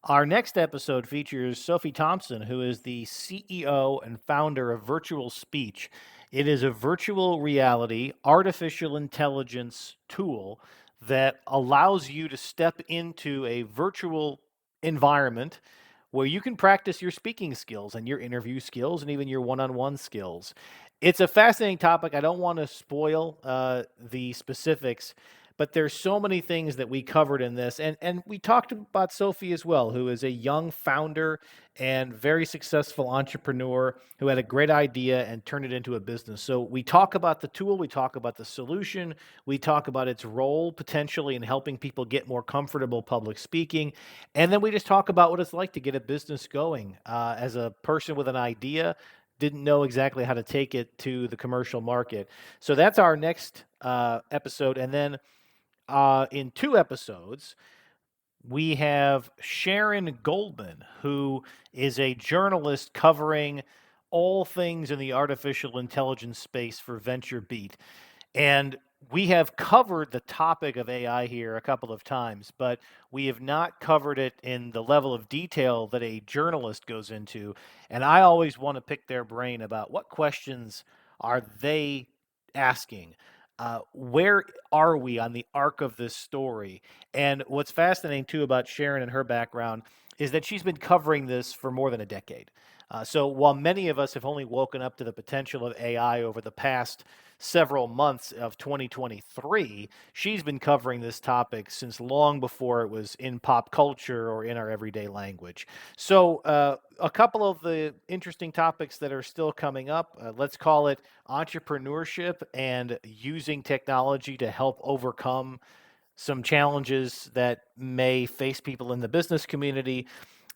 Our next episode features Sophie Thompson, who is the CEO and founder of Virtual Speech. It is a virtual reality, artificial intelligence tool that allows you to step into a virtual environment where you can practice your speaking skills and your interview skills and even your one-on-one skills. It's a fascinating topic. I don't want to spoil the specifics, but there's so many things that we covered in this. And we talked about Sophie as well, who is a young founder and very successful entrepreneur who had a great idea and turned it into a business. So we talk about the tool, we talk about the solution, we talk about its role potentially in helping people get more comfortable public speaking. And then we just talk about what it's like to get a business going as a person with an idea. Didn't know exactly how to take it to the commercial market. So that's our next episode. And then in 2 episodes, we have Sharon Goldman, who is a journalist covering all things in the artificial intelligence space for VentureBeat. And we have covered the topic of AI here a couple of times, but we have not covered it in the level of detail that a journalist goes into. And I always want to pick their brain about what questions are they asking? Where are we on the arc of this story? And what's fascinating too about Sharon and her background is that she's been covering this for more than a decade. So while many of us have only woken up to the potential of AI over the past several months of 2023, she's been covering this topic since long before it was in pop culture or in our everyday language. So a couple of the interesting topics that are still coming up, let's call it entrepreneurship and using technology to help overcome some challenges that may face people in the business community,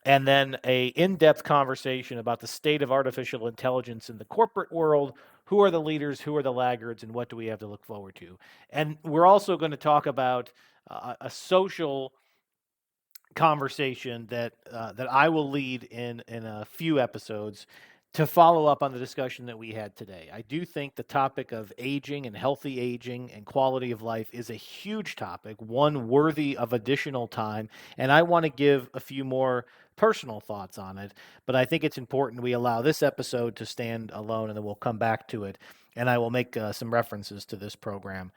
and then a in-depth conversation about the state of artificial intelligence in the corporate world. Who are the leaders, who are the laggards, and what do we have to look forward to? And we're also going to talk about a social conversation that I will lead in a few episodes to follow up on the discussion that we had today. I do think the topic of aging and healthy aging and quality of life is a huge topic, one worthy of additional time, and I want to give a few more personal thoughts on it, but I think it's important we allow this episode to stand alone, and then we'll come back to it, and I will make some references to this program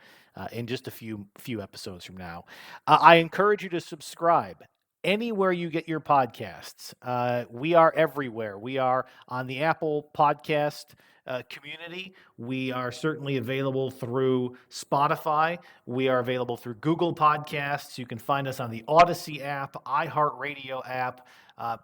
in just a few episodes from now. I encourage you to subscribe anywhere you get your podcasts. We are everywhere. We are on the Apple Podcast community. We are certainly available through Spotify. We are available through Google Podcasts. You can find us on the Odyssey app, iHeartRadio app,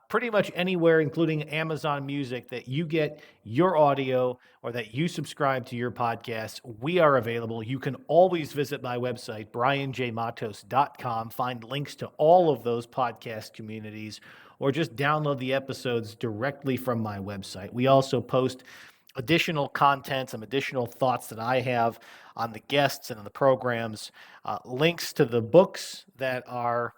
pretty much anywhere, including Amazon Music, that you get your audio or that you subscribe to your podcast. We are available. You can always visit my website, brianjmatos.com, find links to all of those podcast communities, or just download the episodes directly from my website. We also post additional content, some additional thoughts that I have on the guests and on the programs, links to the books that our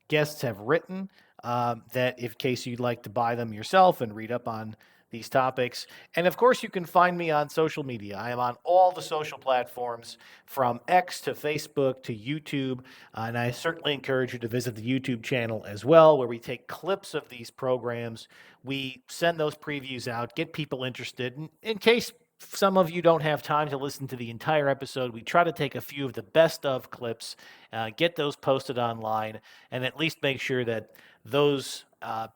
guests have written, that in case you'd like to buy them yourself and read up on these topics. And of course, you can find me on social media. I am on all the social platforms, from X to Facebook to YouTube. And I certainly encourage you to visit the YouTube channel as well, where we take clips of these programs. We send those previews out, get people interested. And in case some of you don't have time to listen to the entire episode, we try to take a few of the best of clips, get those posted online, and at least make sure that those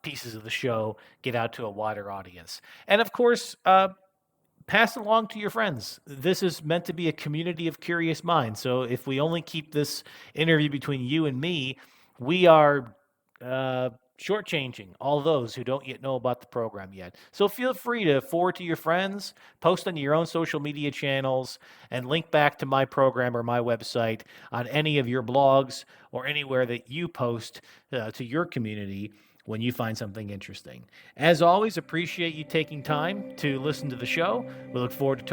pieces of the show get out to a wider audience. And of course, pass it along to your friends. This is meant to be a community of curious minds. So if we only keep this interview between you and me, we are uh, shortchanging all those who don't yet know about the program yet. So feel free to forward to your friends, post on your own social media channels, and link back to my program or my website on any of your blogs or anywhere that you post to your community when you find something interesting. As always, appreciate you taking time to listen to the show. We look forward to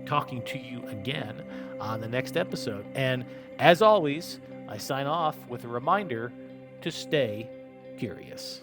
talking to you again on the next episode. And as always, I sign off with a reminder to stay curious.